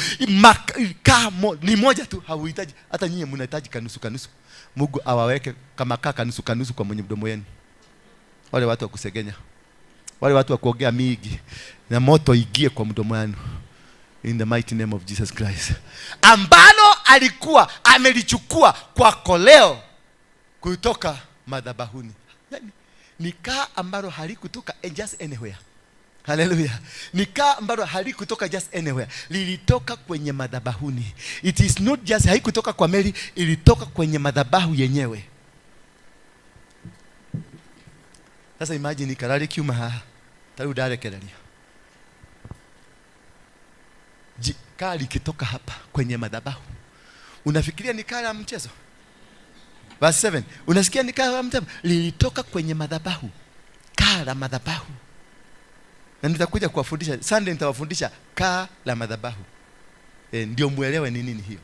[SPEAKER 2] kamo ni moja tu, hauhitaji hata nyinyi mnahitaji kanusu. Mungu awaweke kama kanusu kwa mwenye mdomo wenu. Wale watu wa kusegenya, wale watu wa kuongea mingi na moto igie kwa mdomo wenu in the mighty name of Jesus Christ, ambalo alikuwa amelichukua kwa koleo kutoka madhabahuni. Yani nikaa ambalo halikutoka just anywhere. Hallelujah. Nikaa ambalo halikutoka just anywhere, lilitoka kwenye madhabahuni. It is not just haikutoka kwa meli, ilitoka kwenye madhabahu yenyewe. Sasa imagine karari kiuma haha tarudare keralia kali kitoka hapa kwenye madhabahu. Unafikiria ni kala mchezo? Verse 7. Unasikia ni kala mchezo? Lilitoka kwenye madhabahu. Kala madhabahu. Na nitakuja kuwafundisha Sunday, nitawafundisha kala madhabahu. Ndio muelewe ni nini hiyo.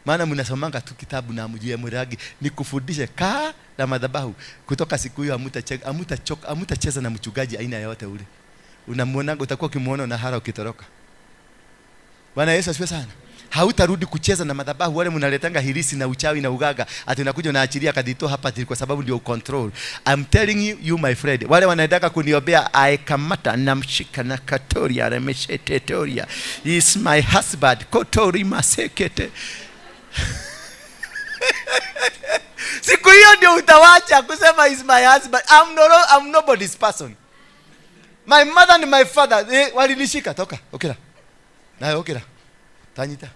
[SPEAKER 2] Maana mnasomanga tu kitabu na mjue muragi, ni kufundisha kala madhabahu. Kutoka siku hiyo hamutacheza na mchungaji aina yote ule. Unamuona, utakuwa ukimuona na hara ukitoroka. Bwana Yesu asifiwe sana. Hautarudi kucheza na madhabahu. Wale mnaletanga hilisi na uchawi na ugaga, ati unakuja unaachilia kadito hapa kwa sababu ndio control. I'm telling you my friend, wale wanataka kuniombea aikamata na mshika na katoria remeshetetoria, is my husband kotori masekete. Siku hiyo ndio utawacha kusema is my husband. I'm nobody's person. My mother and my father walinishika toka. Okay. Na okera. Tanyita.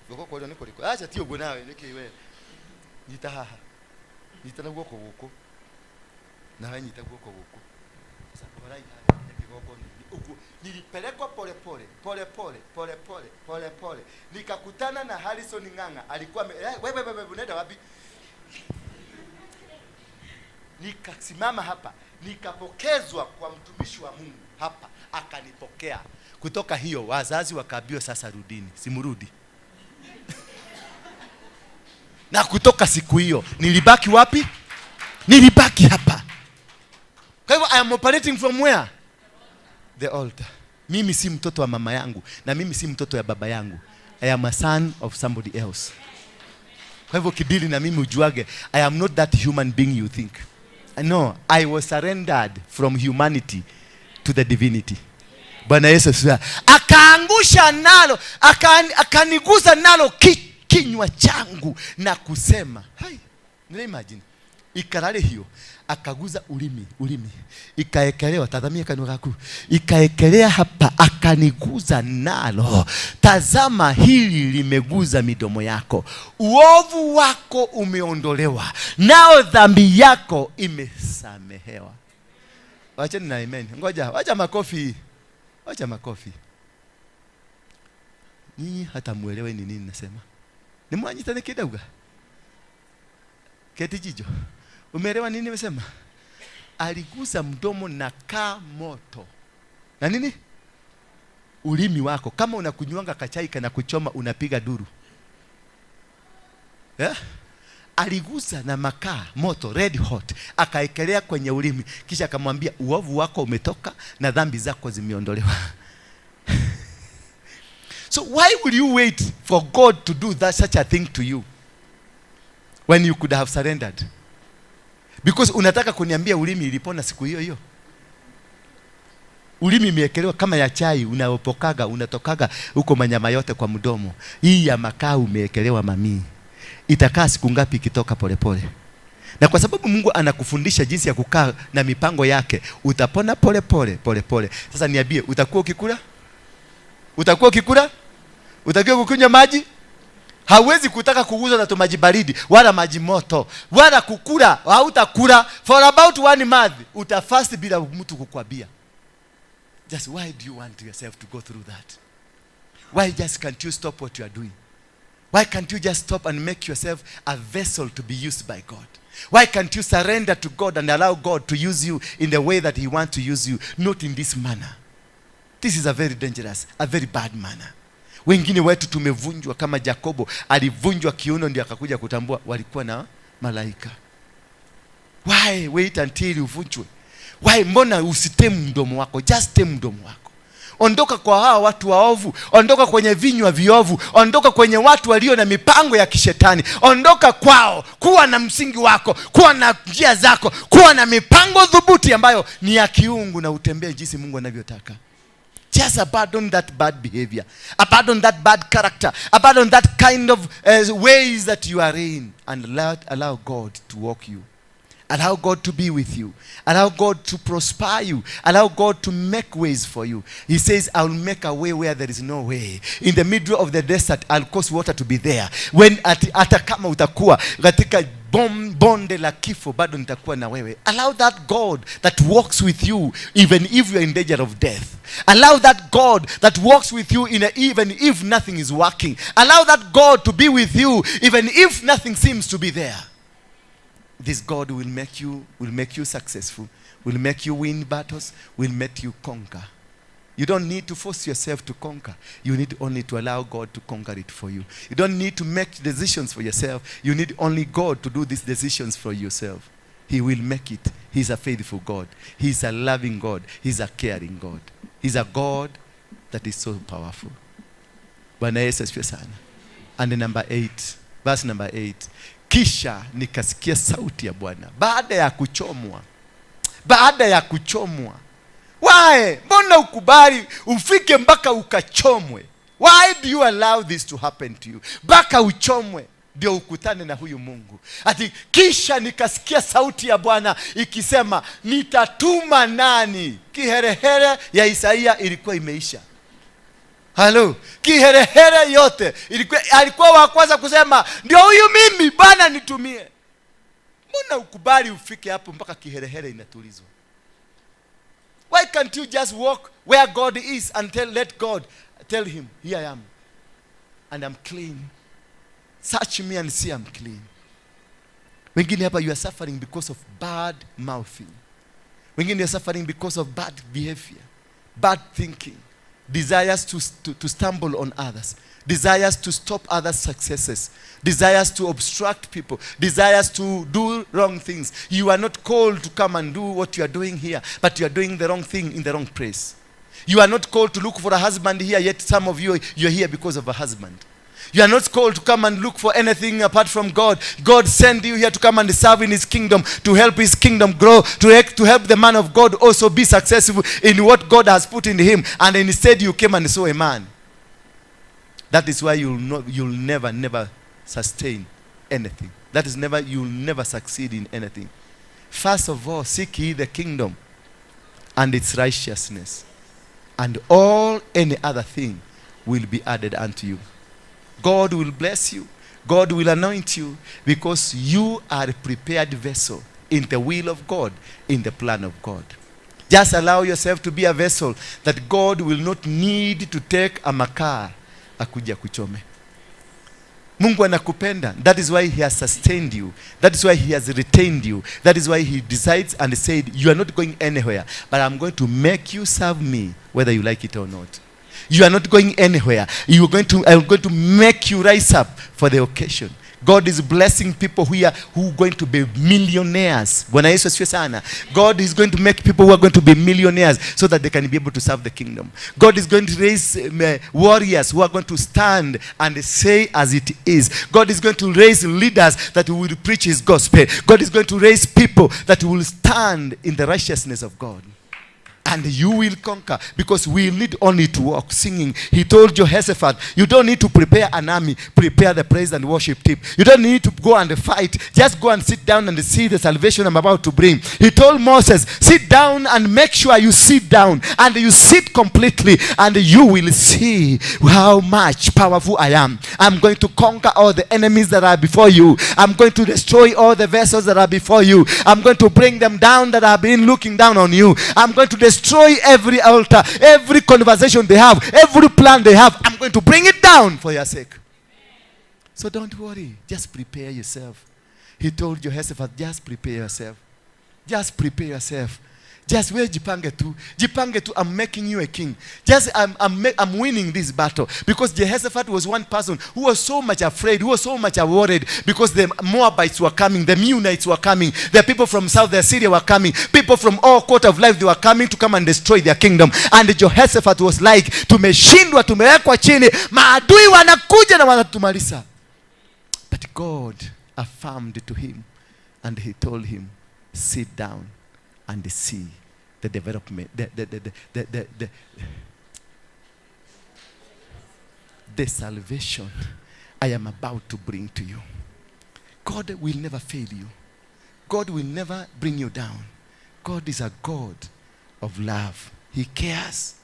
[SPEAKER 2] Goko ko ni koliko. Acha ti ogo nawe nikiwe. Nyita haha. Nyita na goko goko. Na nyita goko goko. Sasa bora ina goko ni. Uko nilipelekwa pole. Nikakutana na Harrison Nganga. Alikuwa wewe unaenda wapi? Nikasimama hapa. Nikapokezwa kwa mtumishi wa Mungu hapa, akanipokea. Kutoka hiyo wazazi wakaambiwa sasa rudini. Simurudi. Na kutoka siku hiyo nilibaki wapi? Nilibaki hapa. Kwa hivyo I am operating from where? The altar. Mimi si mtoto wa mama yangu na mimi si mtoto ya baba yangu. I am a son of somebody else. Kwa hivyo kidili na mimi ujuage, I am not that human being you think. No, I was surrendered from humanity to the divinity. Bwana Yesu asifiwe. Akaangusha nalo, akaniguza nalo kinywa changu na kusema, hai, nile imagine. Ikarale hiyo, akaguza ulimi. Ikaekelewa, tazamia kanua kaku. Ikaekelea hapa, akaniguza nalo. Tazama, hili limeguza midomo yako. Uovu wako umeondolewa, nao dhambi yako imesamehewa. Wacha na amen. Ngoja, wacha makofi. Wacha makofi. Ninyi hata muelewe ni nini nasema. Ni mwanyitane kidogo. Keti jijo. Umeelewa nini nimesema? Aligusa mdomo na moto. Na nini? Ulimi wako. Kama unakunywanga kachai kana kuchoma unapiga duru. Yeah? Aligusa na makaa moto, red hot, akaekelea kwenye ulimi, kisha akamwambia uovu wako umetoka na dhambi zako zimeondolewa. So why will you wait for God to do such a thing to you when you could have surrendered? Because unataka kuniambia ulimi ilipona siku hiyo hiyo? Ulimi imeekelewa kama ya chai, unaopokaga, unatokaga huko manyama yote kwa mdomo. Hii ya makaa umeekelewa mamii. Itakaa siku ngapi ikitoka polepole? Na kwa sababu Mungu anakufundisha jinsi ya kukaa na mipango yake, utapona polepole. Sasa niambie, utakuwa ukikula? Utakuwa ukikula? Utakiwa kukunywa maji? Hauwezi kutaka kuguza na maji baridi wala maji moto wala kukula, hautakula for about 1 month. Utafast bila mtu kukwambia. Just why do you want yourself to go through that? Why just can't you stop what you are doing? Why can't you just stop and make yourself a vessel to be used by God? Why can't you surrender to God and allow God to use you in the way that he wants to use you, not in this manner? This is a very dangerous, a very bad manner. Wengine wetu tumevunjwa kama Jakobo alivunjwa kiuno ndio akakuja kutambua walikuwa na malaika. Why wait until uvunjwe? Why mbona usitemu mdomo wako? Just temu mdomo wako. Ondoka kwa hawa watu waovu, ondoka kwenye vinywa viovu, ondoka kwenye watu walio na mipango ya kishetani. Ondoka kwao, kuwa na msingi wako, kuwa na njia zako, kuwa na mipango dhubuti ambayo ni ya kiungu na utembee jinsi Mungu anavyotaka. Just abandon that bad behavior. Abandon that bad character. Abandon that kind of ways that you are in. And allow God to walk you. Allow God to be with you. Allow God to prosper you. Allow God to make ways for you. He says, I will make a way where there is no way. In the middle of the desert, I'll cause water to be there. When ata kama utakuwa katika bonde la kifo, bado nitakuwa na wewe. Allow that God that walks with you even if you are in danger of death. Allow that God that walks with you even if nothing is working. Allow that God to be with you even if nothing seems to be there. This God will make you successful, will make you win battles, will make you conquer. You don't need to force yourself to conquer. You need only to allow God to conquer it for you. You don't need to make decisions for yourself. You need only God to do these decisions for yourself. He will make it. He's a faithful God. He's a loving God. He's a caring God. He's a God that is so powerful. Bwana Yesu asifiwe sana. And number 8, verse number 8. Kisha nikasikia sauti ya Bwana baada ya kuchomwa. Why? Mbona ukubali ufike mpaka ukachomwe? Why do you allow this to happen to you? Mpaka uchomwe ndio ukutane na huyu Mungu. Ati kisha nikasikia sauti ya Bwana ikisema, nitatuma nani? Kiherehere ya Isaia ilikuwa imeisha. Halo, kiherehere yote alikuwa wa kwanza kusema, ndio huyu mimi, Bwana nitumie. Mbona ukubali ufike hapo mpaka kiherehere inatulizwa? Why can't you just walk where God is and let God tell him, here I am and I'm clean. Search me and see I'm clean. Wengine hapa you are suffering because of bad mouthing. Wengine you are suffering because of bad behavior, bad thinking. Desires to stumble on others. Desires to stop others' successes. Desires to obstruct people. Desires to do wrong things. You are not called to come and do what you are doing here, but you are doing the wrong thing in the wrong place. You are not called to look for a husband here, yet some of you are here because of a husband. You are not called to come and look for anything apart from God. God sent you here to come and serve in his kingdom, to help his kingdom grow, to help the man of God also be successful in what God has put in him. And instead you came and saw a man. That is why you'll never sustain anything. You'll never succeed in anything. First of all, seek ye the kingdom and its righteousness, and all any other thing will be added unto you. God will bless you. God will anoint you because you are a prepared vessel in the will of God, in the plan of God. Just allow yourself to be a vessel that God will not need to take a makaa akuja kuchome. Mungu anakupenda. That is why he has sustained you. That is why he has retained you. That is why he decides and said, you are not going anywhere, but I'm going to make you serve me whether you like it or not. You are not going anywhere. I'm going to make you rise up for the occasion. God is blessing people who are going to be millionaires. Bwana Yesu asifiwe sana. God is going to make people who are going to be millionaires so that they can be able to serve the kingdom. God is going to raise warriors who are going to stand and say as it is. God is going to raise leaders that will preach his gospel. God is going to raise people that will stand in the righteousness of God. And you will conquer, because we need only to walk singing. He told Jehoshaphat, you don't need to prepare an army, prepare the praise and worship team. You don't need to go and fight. Just go and sit down and see the salvation I'm about to bring. He told Moses, sit down and make sure you sit down, and you sit completely, and you will see how much powerful I am. I'm going to conquer all the enemies that are before you. I'm going to destroy all the vessels that are before you. I'm going to bring them down that have been looking down on you. I'm going to destroy every altar, every conversation they have, every plan they have. I'm going to bring it down for your sake. So don't worry. Just prepare yourself. He told Jehoshaphat, just prepare yourself. Just prepare yourself. Just wewe jipange tu. Jipange tu. I'm making you a king. Just I'm winning this battle. Because Jehoshaphat was one person who was so much afraid, who was so much worried because the Moabites were coming, the Meunites were coming, the people from South Syria were coming, people from all quarter of life, they were coming to come and destroy their kingdom. And Jehoshaphat was like, tumeshindwa, tumewekwa chini, maadui wanakuja na wanatumaliza. But God affirmed to him and he told him, sit down and see the development, the salvation I am about to bring to you. God will never fail you. God will never bring you down. God is a God of love. He cares.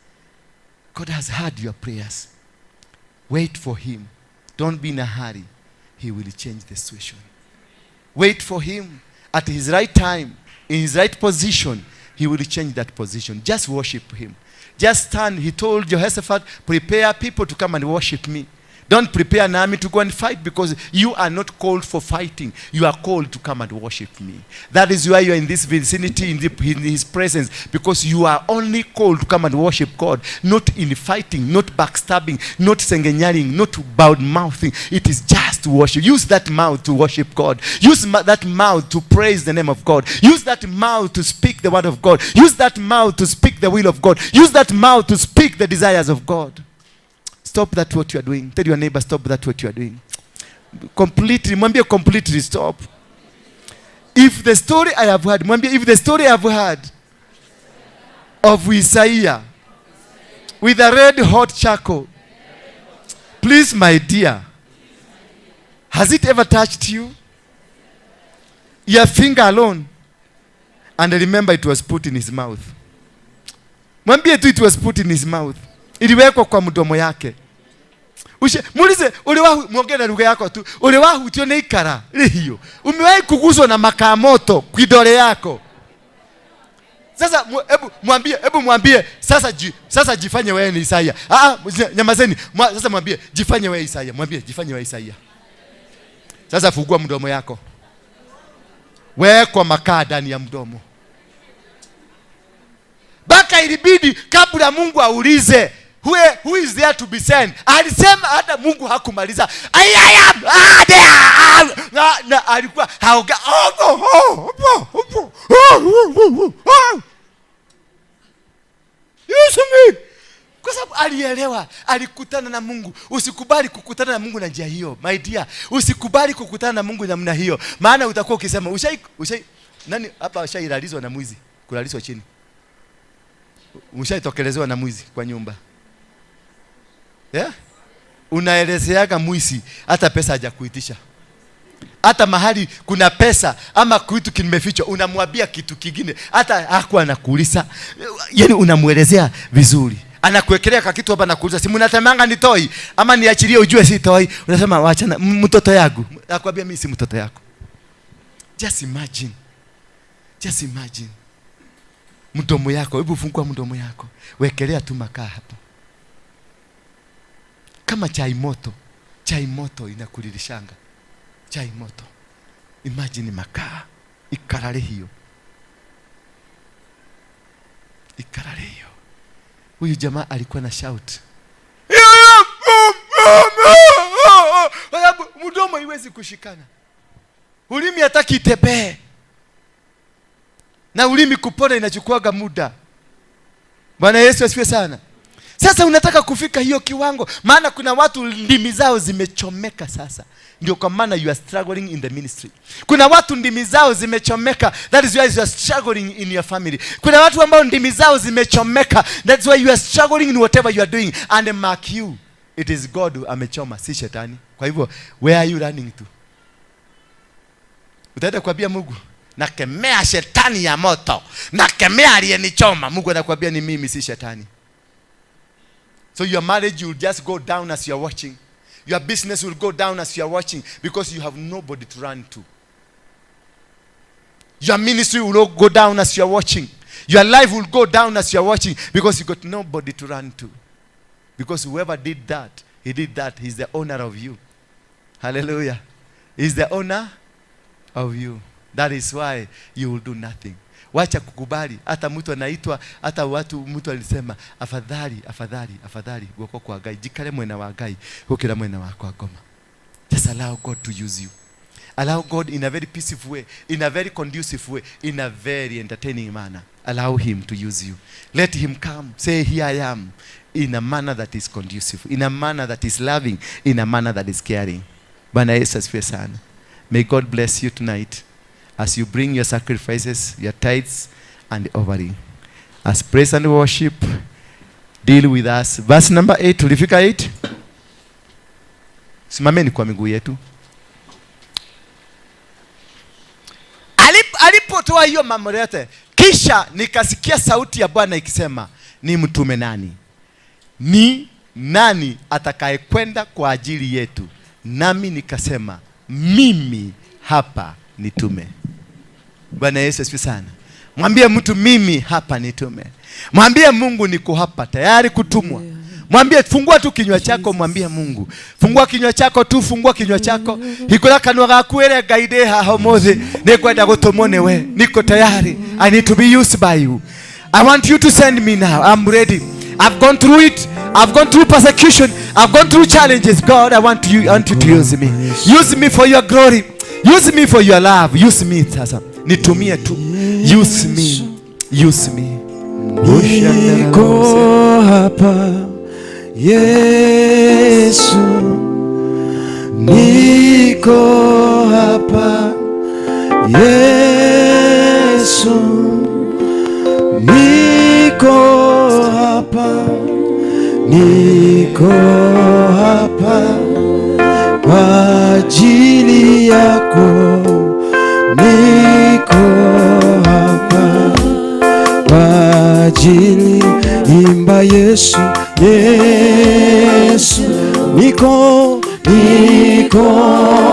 [SPEAKER 2] God has heard your prayers. Wait for him. Don't be in a hurry. He will change the situation. Wait for him at his right time, in his right position. He will change that position. Just worship him. Just stand. He told Jehoshaphat, prepare people to come and worship me. Don't prepare an army to go and fight, because you are not called for fighting. You are called to come and worship me. That is why you are in this vicinity, in his presence, because you are only called to come and worship God, not in fighting, not backstabbing, not sengenyaring, not bad mouthing. It is just to worship. Use that mouth to worship God. Use that mouth to praise the name of God. Use that mouth to speak the word of God. Use that mouth to speak the will of God. Use that mouth to speak the desires of God. Stop that what you are doing. Tell your neighbor, stop that what you are doing. Completely, mwambie completely stop. If the story I have heard, mwambie, if the story I have heard of Isaiah with a red hot charcoal, please my dear, has it ever touched you? Your finger alone. And remember, it was put in his mouth. Mwambie tu it was put in his mouth. Iliwekwa kwa mdomo yake. Muulize, uliwahi muongea na lugha yako tu. Uliwahi utione ikara hiyo. Umewahi kuguswa na makaa moto kidole yako. Sasa hebu mwambie sasa jifanye wewe ni Isaya. Nyamazeni. Sasa mwambie jifanye wewe Isaya. Mwambie jifanye wewe Isaya. Sasa fungua mdomo yako. Wekwa makaa ndani ya mdomo. Baka ilibidi kabla Mungu aulize who is there to be sent. Alisema hata Mungu hakumaliza. I am there. Na alikuwa haoga. Yusumi. Kwa sababu alielewa, alikutana na Mungu. Usikubali kukutana na Mungu na njia hiyo. My dear, usikubali kukutana na Mungu namna hiyo. Maana utakuwa ukisema nani hapa ushailalizwa na mwizi, kulalizwa chini. Umeshaitokelezewa na mwizi kwa nyumba. Yeah? Unaelezeaga mwizi hata pesa hajakuitisha. Hata mahali kuna pesa ama kitu kimefichwa, unamwambia kitu kingine hata hakuwa anakuuliza. Yaani unamuelezea vizuri. Anakuwekelea kwa kitu hapa na kuuliza, si mnatamanga nitoi ama niachilie ujue si toi. Unasema waacha mtoto yangu. Nakwambia mimi si mtoto yako. Just imagine. Just imagine. Mdomo yako, hebu fungua mdomo yako. Wekelea tu makaa hapo. Kama chai moto inakulilishanga. Chai moto. Imagine makaa. Ikarare hiyo. Huyu jamaa alikuwa na shout. Mdomo iwezi kushikana. Ulimi hataki itembee. Na ulimi kupona inachukuaga muda. Bwana Yesu asifiwe sana. Sasa unataka kufika hiyo kiwango, maana kuna watu ndimi zao zimechomeka sasa. Ndio kwa maana you are struggling in the ministry. Kuna watu ndimi zao zimechomeka, that is why you are struggling in your family. Kuna watu ambao ndimi zao zimechomeka, that's why you are struggling in whatever you are doing. And mark you, it is God who amechoma, si shetani. Kwa hivyo, where are you running to? Utaenda kuambia Mungu, nakemea shetani ya moto, nakemea aliyenichoma. Mungu anakuambia ni mimi, si shetani. So your marriage will just go down as you are watching. Your business will go down as you are watching, because you have nobody to run to. Your ministry will go down as you are watching. Your life will go down as you are watching, because you got nobody to run to. Because whoever did that, he did that. He's the owner of you. Hallelujah. Is the owner of you. That is why you will do nothing. Wacha kukubali. Hata mtu anaitwa, hata mtu alisema afadhali goko kwa Ngai, jikale mwena wa Ngai gukira mwena wa kwa ngoma. Just allow God to use you. Allow God in a very peaceful way, in a very conducive way, in a very entertaining manner. Allow him to use you. Let him come. Say, here I am, in a manner that is conducive, in a manner that is loving, in a manner that is caring. Bwana Yesu asifiwe sana. May God bless you tonight as you bring your sacrifices, your tithes and offering. As praise and worship deal with us. Verse number 8, tulifika 8. Simameni kwa miguu yetu. Alipotoa hiyo mambo yote, kisha nikasikia sauti ya Bwana ikisema, ni mtume nani? Ni nani atakaye kwenda kwa ajili yetu? Nami nikasema, mimi hapa nitume. Bwana Yesu asifiwe sana. Mwambie mtu, mimi hapa nitume. Mwambie Mungu, niko hapa tayari kutumwa. Mwambie, fungua tu kinywa chako, mwambie Mungu. Fungua kinywa chako tu, fungua kinywa chako. Hikula kanwa gaku ere gaide haho mothe nikwenda gutumwo niwe. Niko tayari. I need to be used by you. I want you to send me now. I'm ready. I've gone through it. I've gone through persecution. I've gone through challenges. God, I want you to use me. Use me for your glory. Use me for your love. Use me sasa. Nitumie tu. Use me. Use me.
[SPEAKER 3] Niko hapa Yesu, niko hapa Yesu, niko hapa, niko hapa kwa ajili yako, niko hapa kwa ajili. Imba Yesu, Yesu, niko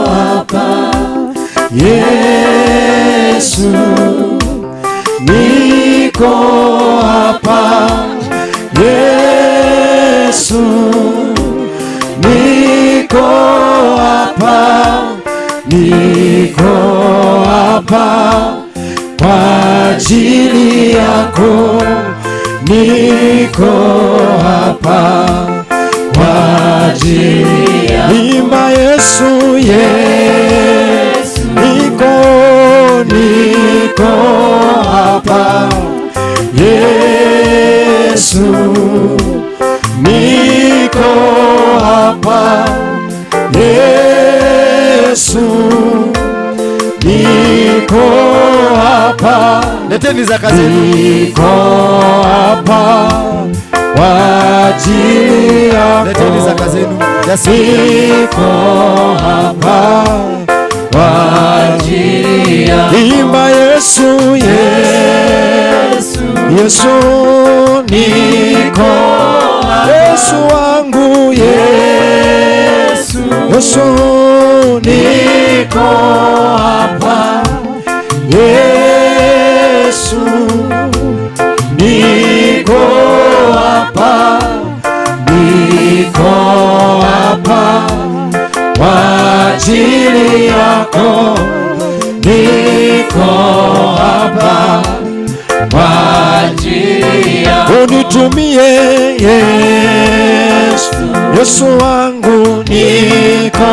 [SPEAKER 3] hapa Yesu, niko hapa Yesu, niko hapa, niko hapa kwa ajili yako, niko hapa kwa ajili yako. Imba Yesu, Yesu, niko hapa Yesu, niko hapa Yesu, niko hapa.
[SPEAKER 2] Leteni zaka zenu.
[SPEAKER 3] Niko hapa kwa ajili yako.
[SPEAKER 2] Leteni zaka zenu.
[SPEAKER 3] Niko hapa kwa ajili yako. Imba Yesu, Yesu, Yesu, niko hapa. Yesu wangu, Yesu, Yesu, niko hapa Yesu, niko hapa, niko hapa kwa ajili yako, niko hapa kwa ajili yako. Unitumie Yesu, Yesu wangu, niko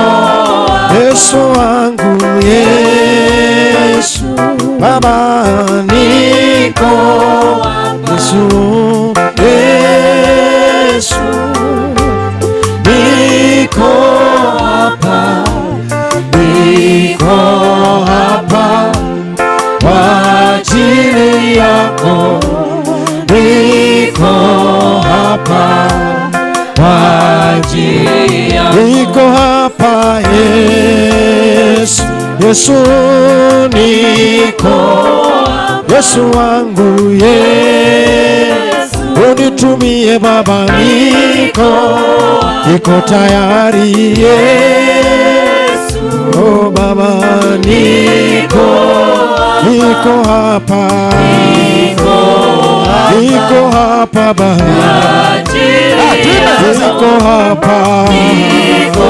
[SPEAKER 3] Yesu wangu, Yesu Baba, niko Yesu, Yesu, niko hapa, niko hapa kwa ajili yako, niko hapa kwa ajili yako. Niko hapa Yesu, Yesu, niko Yesu wangu, Yesu, unitumie Baba, niko tayari Yesu, oh Baba, niko hapa, niko hapa Baba, niko hapa, niko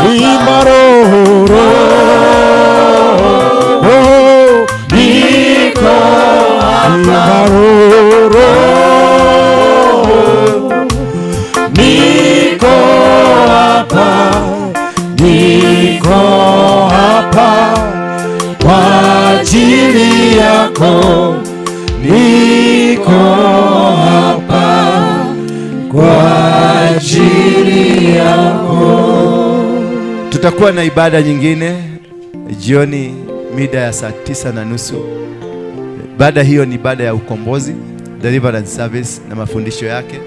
[SPEAKER 3] Imba Roho, Roho,
[SPEAKER 1] niko
[SPEAKER 3] imba Roho,
[SPEAKER 1] niko hapa,
[SPEAKER 3] niko hapa kwa ajili yako, niko hapa kwa ajili yako.
[SPEAKER 2] Tutakuwa na ibada nyingine jioni mida ya saa 9:30. Ibada hiyo ni ibada ya ukombozi, deliverance service na mafundisho yake.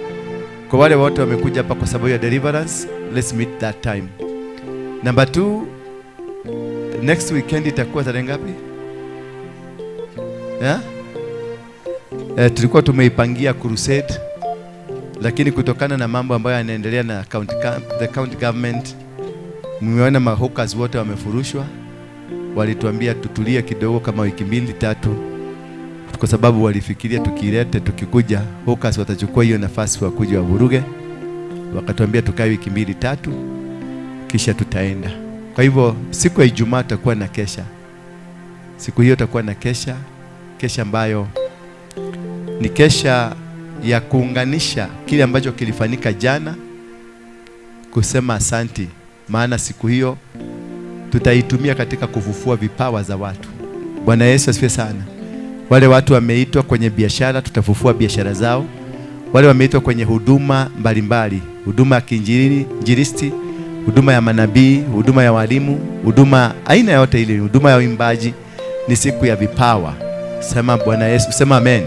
[SPEAKER 2] Kwa wale wote wamekuja hapa kwa sababu ya deliverance, let's meet that time. Number 2, next weekend itakuwa tarehe ngapi? Tulikuwa tumeipangia crusade, lakini kutokana na mambo ambayo yanaendelea na the county government, mmeona mahawkers wote wamefurushwa. Walituambia tutulie kidogo kama wiki 2-3, kwa sababu walifikiria tukikuja hawkers watachukua hiyo nafasi wa kuja wavuruge. Wakatuambia tukae wiki 2-3 kisha tutaenda. Kwa hivyo siku ya Ijumaa tutakuwa na kesha. Siku hiyo tutakuwa na kesha ambayo ni kesha ya kuunganisha kile ambacho kilifanyika jana, kusema asanti, maana siku hiyo tutaitumia katika kufufua vipawa za watu. Bwana Yesu asifiwe sana. Wale watu wameitwa kwenye biashara, tutafufua biashara zao. Wale wameitwa kwenye huduma mbalimbali, huduma ya injilisti, huduma ya manabii, huduma ya walimu, huduma aina yote ile, huduma ya uimbaji, ni siku ya vipawa. Sema Bwana Yesu, sema amen.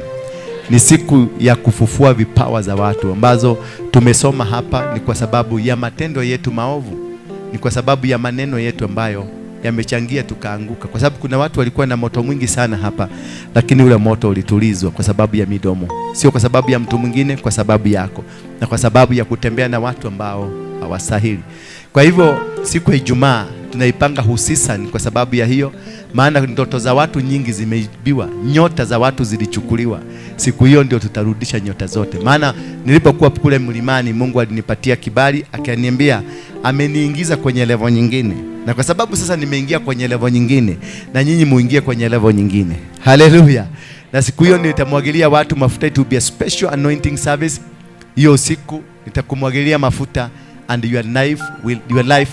[SPEAKER 2] Ni siku ya kufufua vipawa za watu ambazo tumesoma hapa. Ni kwa sababu ya matendo yetu maovu, ni kwa sababu ya maneno yetu ambayo yamechangia tukaanguka. Kwa sababu kuna watu walikuwa na moto mwingi sana hapa, lakini ule moto ulitulizwa kwa sababu ya midomo, sio kwa sababu ya mtu mwingine, kwa sababu yako na kwa sababu ya kutembea na watu ambao hawastahili. Kwa hivyo siku ya Ijumaa tunaipanga hususan kwa sababu ya hiyo, maana ndoto za watu nyingi zimeibiwa, nyota za watu zilichukuliwa. Siku hiyo ndio tutarudisha nyota zote. Maana nilipokuwa kule mlimani, Mungu alinipatia kibali, akaniambia ameniingiza kwenye level nyingine. Na kwa sababu sasa nimeingia kwenye level nyingine, na nyinyi muingie kwenye level nyingine. Haleluya. Na siku hiyo nitamwagilia watu mafuta, to be a special anointing service. Hiyo siku nitakumwagilia mafuta, and your life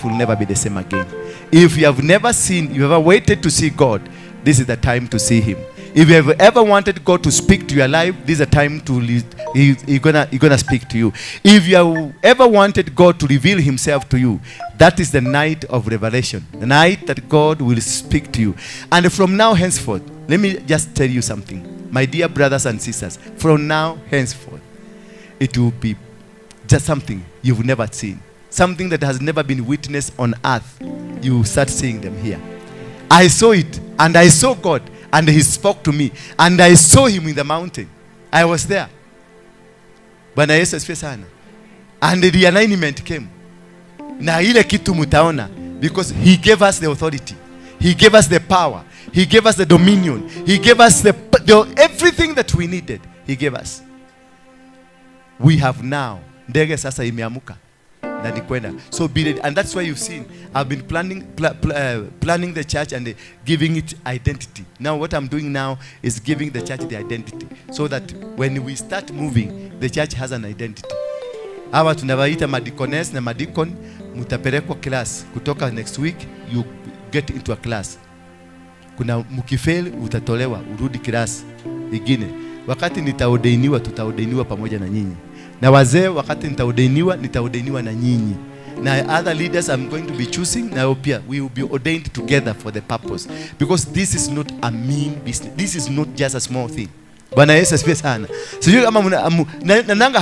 [SPEAKER 2] will never be the same again. If you have never seen, you have waited to see God, this is the time to see him. If you have ever wanted God to speak to your life, this is the time to he's gonna speak to you. If you have ever wanted God to reveal himself to you, that is the night of revelation, the night that God will speak to you. And from now henceforth, let me just tell you something, my dear brothers and sisters. From now henceforth, it will be just something you've never seen, something that has never been witnessed on earth. You will start seeing them here. I saw it, and I saw God, and he spoke to me, and I saw him in the mountain. I was there. Bwana Yesu asifiwe sana. And the alignment came. Na ile kitu mutaona, because he gave us the authority, he gave us the power, he gave us the dominion, he gave us the everything that we needed. He gave us. We have now. Ndege sasa imeamuka na nikwenda. So be ready. And that's why you've seen I've been planning the church and giving it identity. Now what I'm doing now is giving the church the identity, so that when we start moving, the church has an identity. Hawa tunawaita madikones na madikon, mutapelekwa class. Kutoka next week you get into a class. Kuna mukifeli utatolewa urudi class ingine. Wakati nitaordainiwa, tutaordainiwa pamoja na nyinyi. Na wazee wakati nitaordainiwa na nyinyi. Na other leaders I'm going to be choosing, na pia we will be ordained together for the purpose, because this is not a mean business. This is not just a small thing. Bwana Yesu asifiwe sana. Sijui kama nanga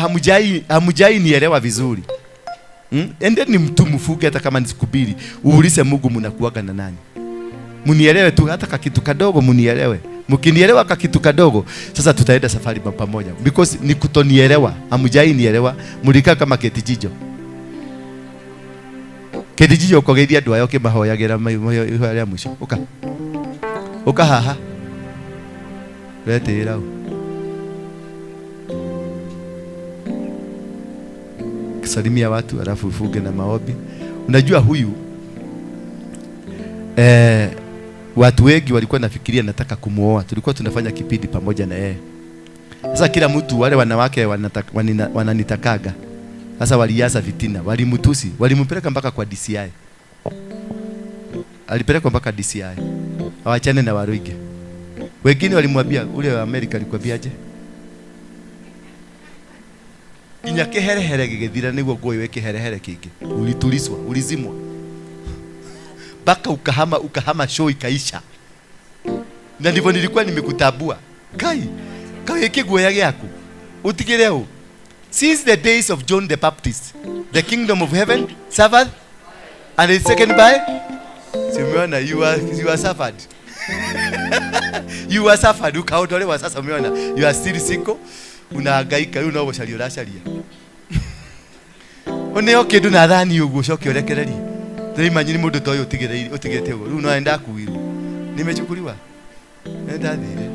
[SPEAKER 2] hamujai nielewa vizuri. Endeni mtu mfuke, hata kama nisikubiri uulize Mungu mnakuaga na nani. Munielewe tu hata kitu kadogo, munielewe. Mkinielewa kitu kadogo, sasa tutaenda safari pamoja, because ni kutonielewa, hamujai nielewa. Mulika kama ketijijo uko gedia dua yoke mahoyagera mayo ya mwisho. Oka haha lete irao salimia watu, alafu ufuge na maombi. Unajua huyu watu wengi walikuwa nafikiria nataka kumuoa. Tulikuwa tunafanya kipindi pamoja na yeye. Sasa kila mtu, wale wanawake wananitakaga. Sasa walianza vitina, walimutusi, walimpeleka mpaka kwa DCI. Alipelekwa mpaka DCI. Awachane na Waruige. Wengine walimwambia, ule wa Amerika alikwambiaje? Inyake here gigethira niguo ngoyo weke here kingi. Ulituliswa, ulizimwa. Baka ukahama show ikaisha. Na ndivyo nilikuwa nimekutabua. Kai kiguoya gyako. Utigireo. Since the days of John the Baptist, the kingdom of heaven suffered and is taken by Simeona, you are suffered. You are suffered. Ukaotolewa sasa umeona. You are still single. Unahangaika yule nao sharia. Oneo kindu na thani uguo coke orekereri. Ndimanyiri mundu toyo utigete uguo. Riu naenda kuwiru. Nimechukuliwa. Nenda thire.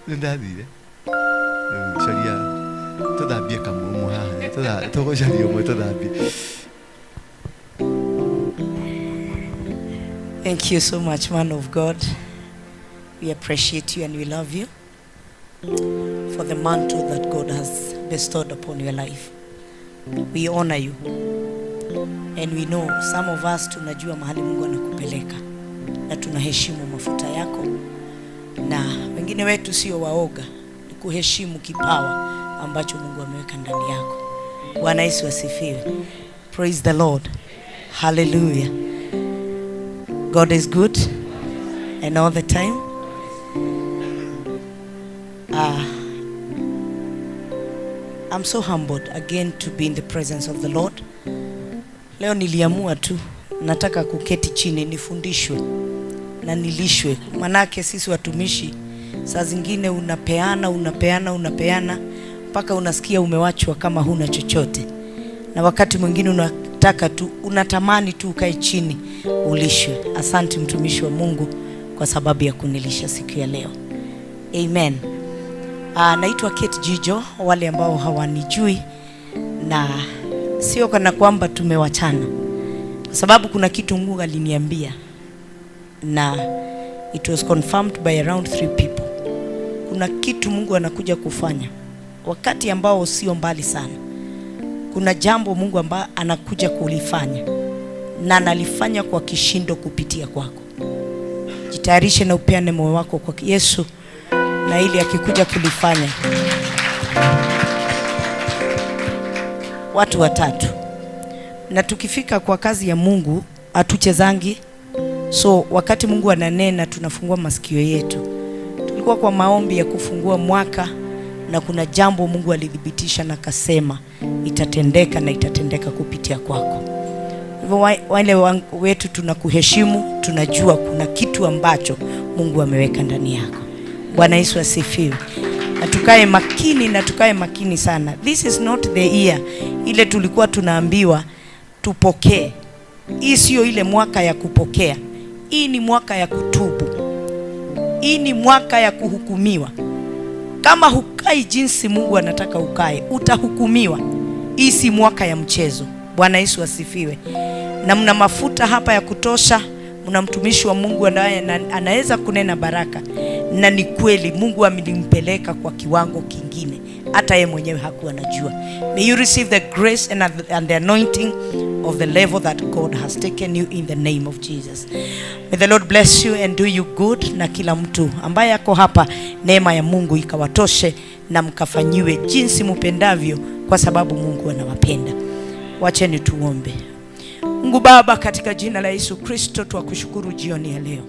[SPEAKER 2] Nenda thire. Sharia. Tudambie kamumu haha. Tugo sharia mwe tudambie.
[SPEAKER 4] Thank you so much, man of God. We appreciate you and we love you for the mantle that God has bestowed upon your life. We honor you. And we know some of us tunajua mahali Mungu anakupeleka na tunaheshimu mafuta yako, na wengine wetu sio waoga, ni kuheshimu kipawa ambacho Mungu ameweka ndani yako. Bwana Yesu asifiwe. Praise the Lord. Hallelujah. God is good and all the time. I'm so humbled again to be in the presence of the Lord. Leo niliamua tu nataka kuketi chini nifundishwe na nilishwe. Manake sisi watumishi saa zingine unapeana mpaka unasikia umewachwa kama huna chochote. Na wakati mwingine unatamani tu ukae chini ulishwe. Asante mtumishi wa Mungu kwa sababu ya kunilisha siku ya leo. Amen. Naitwa Kate Jijo, wale ambao hawanijui, na sio kana kwamba tumewachana. Kwa sababu kuna kitu Mungu aliniambia na it was confirmed by around 3 people. Kuna kitu Mungu anakuja kufanya wakati ambao sio mbali sana. Kuna jambo Mungu ambao anakuja kulifanya na analifanya kwa kishindo kupitia kwako. Jitayarishe na upeane moyo wako kwa Yesu, na ili akikuja kulifanya. Watu watatu. Na tukifika kwa kazi ya Mungu hatuchezangi. So wakati Mungu ananena tunafungua masikio yetu. Tulikuwa kwa maombi ya kufungua mwaka na kuna jambo Mungu alidhibitisha na kasema itatendeka na itatendeka kupitia kwako. Hivyo wale wetu tunakuheshimu, tunajua kuna kitu ambacho Mungu ameweka ndani yako. Bwana Yesu asifiwe. Na tukae makini sana. This is not the year ile tulikuwa tunaambiwa tupokee. Hii sio ile mwaka ya kupokea. Hii ni mwaka ya kutubu. Hii ni mwaka ya kuhukumiwa. Kama hukai jinsi Mungu anataka ukae, utahukumiwa. Hii si mwaka ya mchezo. Bwana Yesu asifiwe. Na mna mafuta hapa ya kutosha. Mna mtumishi wa Mungu anaweza kunena baraka. Na ni kweli Mungu amelimpeleka kwa kiwango kingine. Hata yeye mwenyewe hakuwa anajua. May you receive the grace and the anointing of the level that God has taken you in the name of Jesus. May the Lord bless you and do you good. Na kila mtu ambaye yako hapa, neema ya Mungu ikawatoshe na mkafanyiwe jinsi mpendavyo, kwa sababu Mungu anawapenda. Wacheni tuombe. Mungu Baba, katika jina la Yesu Kristo tunakushukuru jioni ya leo.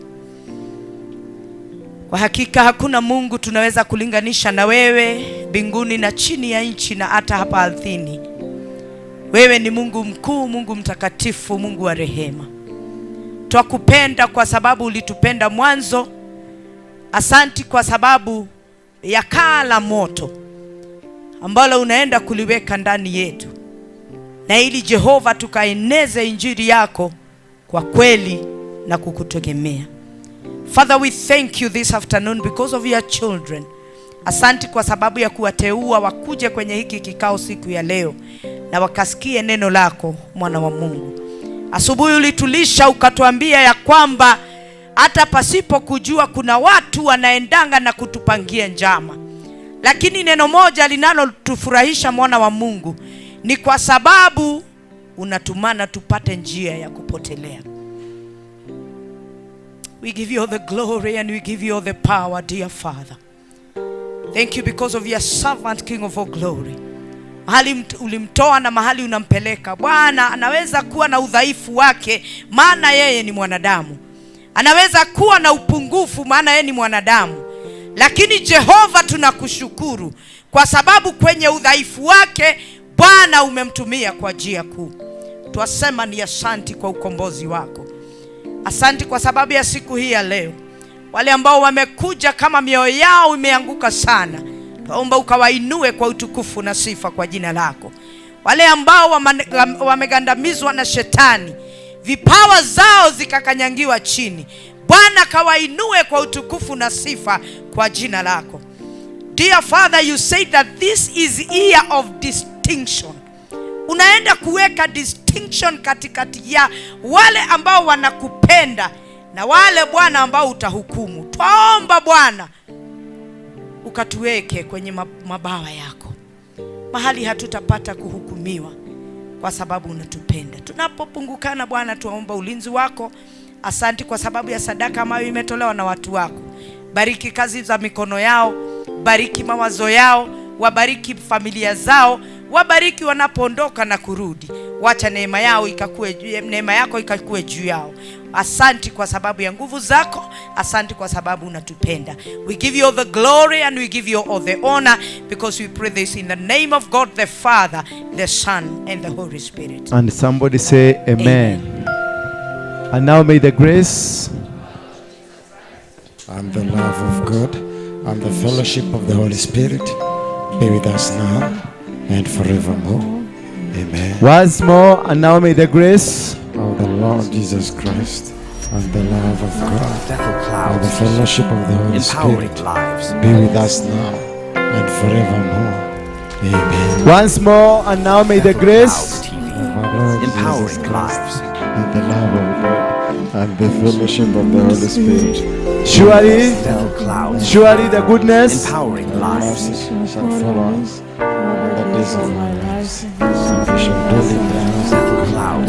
[SPEAKER 4] Kwa hakika hakuna Mungu tunaweza kulinganisha na wewe mbinguni na chini ya nchi na hata hapa ardhini. Wewe ni Mungu mkuu, Mungu mtakatifu, Mungu wa rehema. Twakupenda kwa sababu ulitupenda mwanzo. Asanti kwa sababu ya kaa la moto ambalo unaenda kuliweka ndani yetu. Na ili Jehova tukaeneze injili yako kwa kweli na kukutegemea. Father, we thank you this afternoon because of your children. Asante kwa sababu ya kuwateua wakuje kwenye hiki kikao siku ya leo na wakasikie neno lako, mwana wa Mungu. Asubuhi ulitulisha ukatuambia ya kwamba hata pasipo kujua kuna watu wanaendanga na kutupangia njama. Lakini neno moja linalotufurahisha mwana wa Mungu ni kwa sababu unatumana tupate njia ya kupotelea. We give you all the glory and we give you all the power, dear Father. Thank you because of your servant, King of all glory. Mahali ulimtoa na mahali unampeleka. Bwana anaweza kuwa na udhaifu wake maana yeye ni mwanadamu. Anaweza kuwa na upungufu maana yeye ni mwanadamu. Lakini Jehova tunakushukuru kwa sababu kwenye udhaifu wake Bwana umemtumia kwa njia kuu. Twasema ni asante kwa ukombozi wako. Asante kwa sababu ya siku hii ya leo. Wale ambao wamekuja kama mioyo yao imeanguka sana, tuomba ukawainue kwa utukufu na sifa kwa jina lako. Wale ambao wamegandamizwa na shetani, vipawa zao zikakanyangiwa chini, Bwana kawainue kwa utukufu na sifa kwa jina lako. Dear Father, you said that this is year of distinction. Unaenda kuweka distinction katikati ya wale ambao wanakupenda na wale Bwana ambao utahukumu. Twaomba Bwana ukatuweke kwenye mabawa yako, mahali hatutapata kuhukumiwa kwa sababu unatupenda. Tunapopungukana Bwana, tuomba ulinzi wako. Asante kwa sababu ya sadaka ambayo imetolewa na watu wako. Bariki kazi za mikono yao, bariki mawazo yao, wabariki familia zao, wabariki wanapoondoka na kurudi. Wacha neema yako ikakue juu yao. Asante kwa sababu ya nguvu zako, asante kwa sababu unatupenda. We give you all the glory and we give you all the honor because we pray this in the name of God the Father, the Son and the Holy Spirit.
[SPEAKER 2] And somebody say amen. And now may the grace
[SPEAKER 3] and the love of God and the fellowship of the Holy Spirit be with us now and forevermore. Amen.
[SPEAKER 2] Once more, and now may the grace
[SPEAKER 3] of the Lord Jesus Christ and the love of God and the fellowship of the Holy Spirit be with us now and forevermore. Amen.
[SPEAKER 2] Once more, and now may the grace
[SPEAKER 3] of our Lord Jesus Christ and the love of God and the fellowship of the Holy Spirit
[SPEAKER 2] surely the goodness
[SPEAKER 3] and mercy shall follow us all the days of our lives, and we shall dwell in the house of the Lord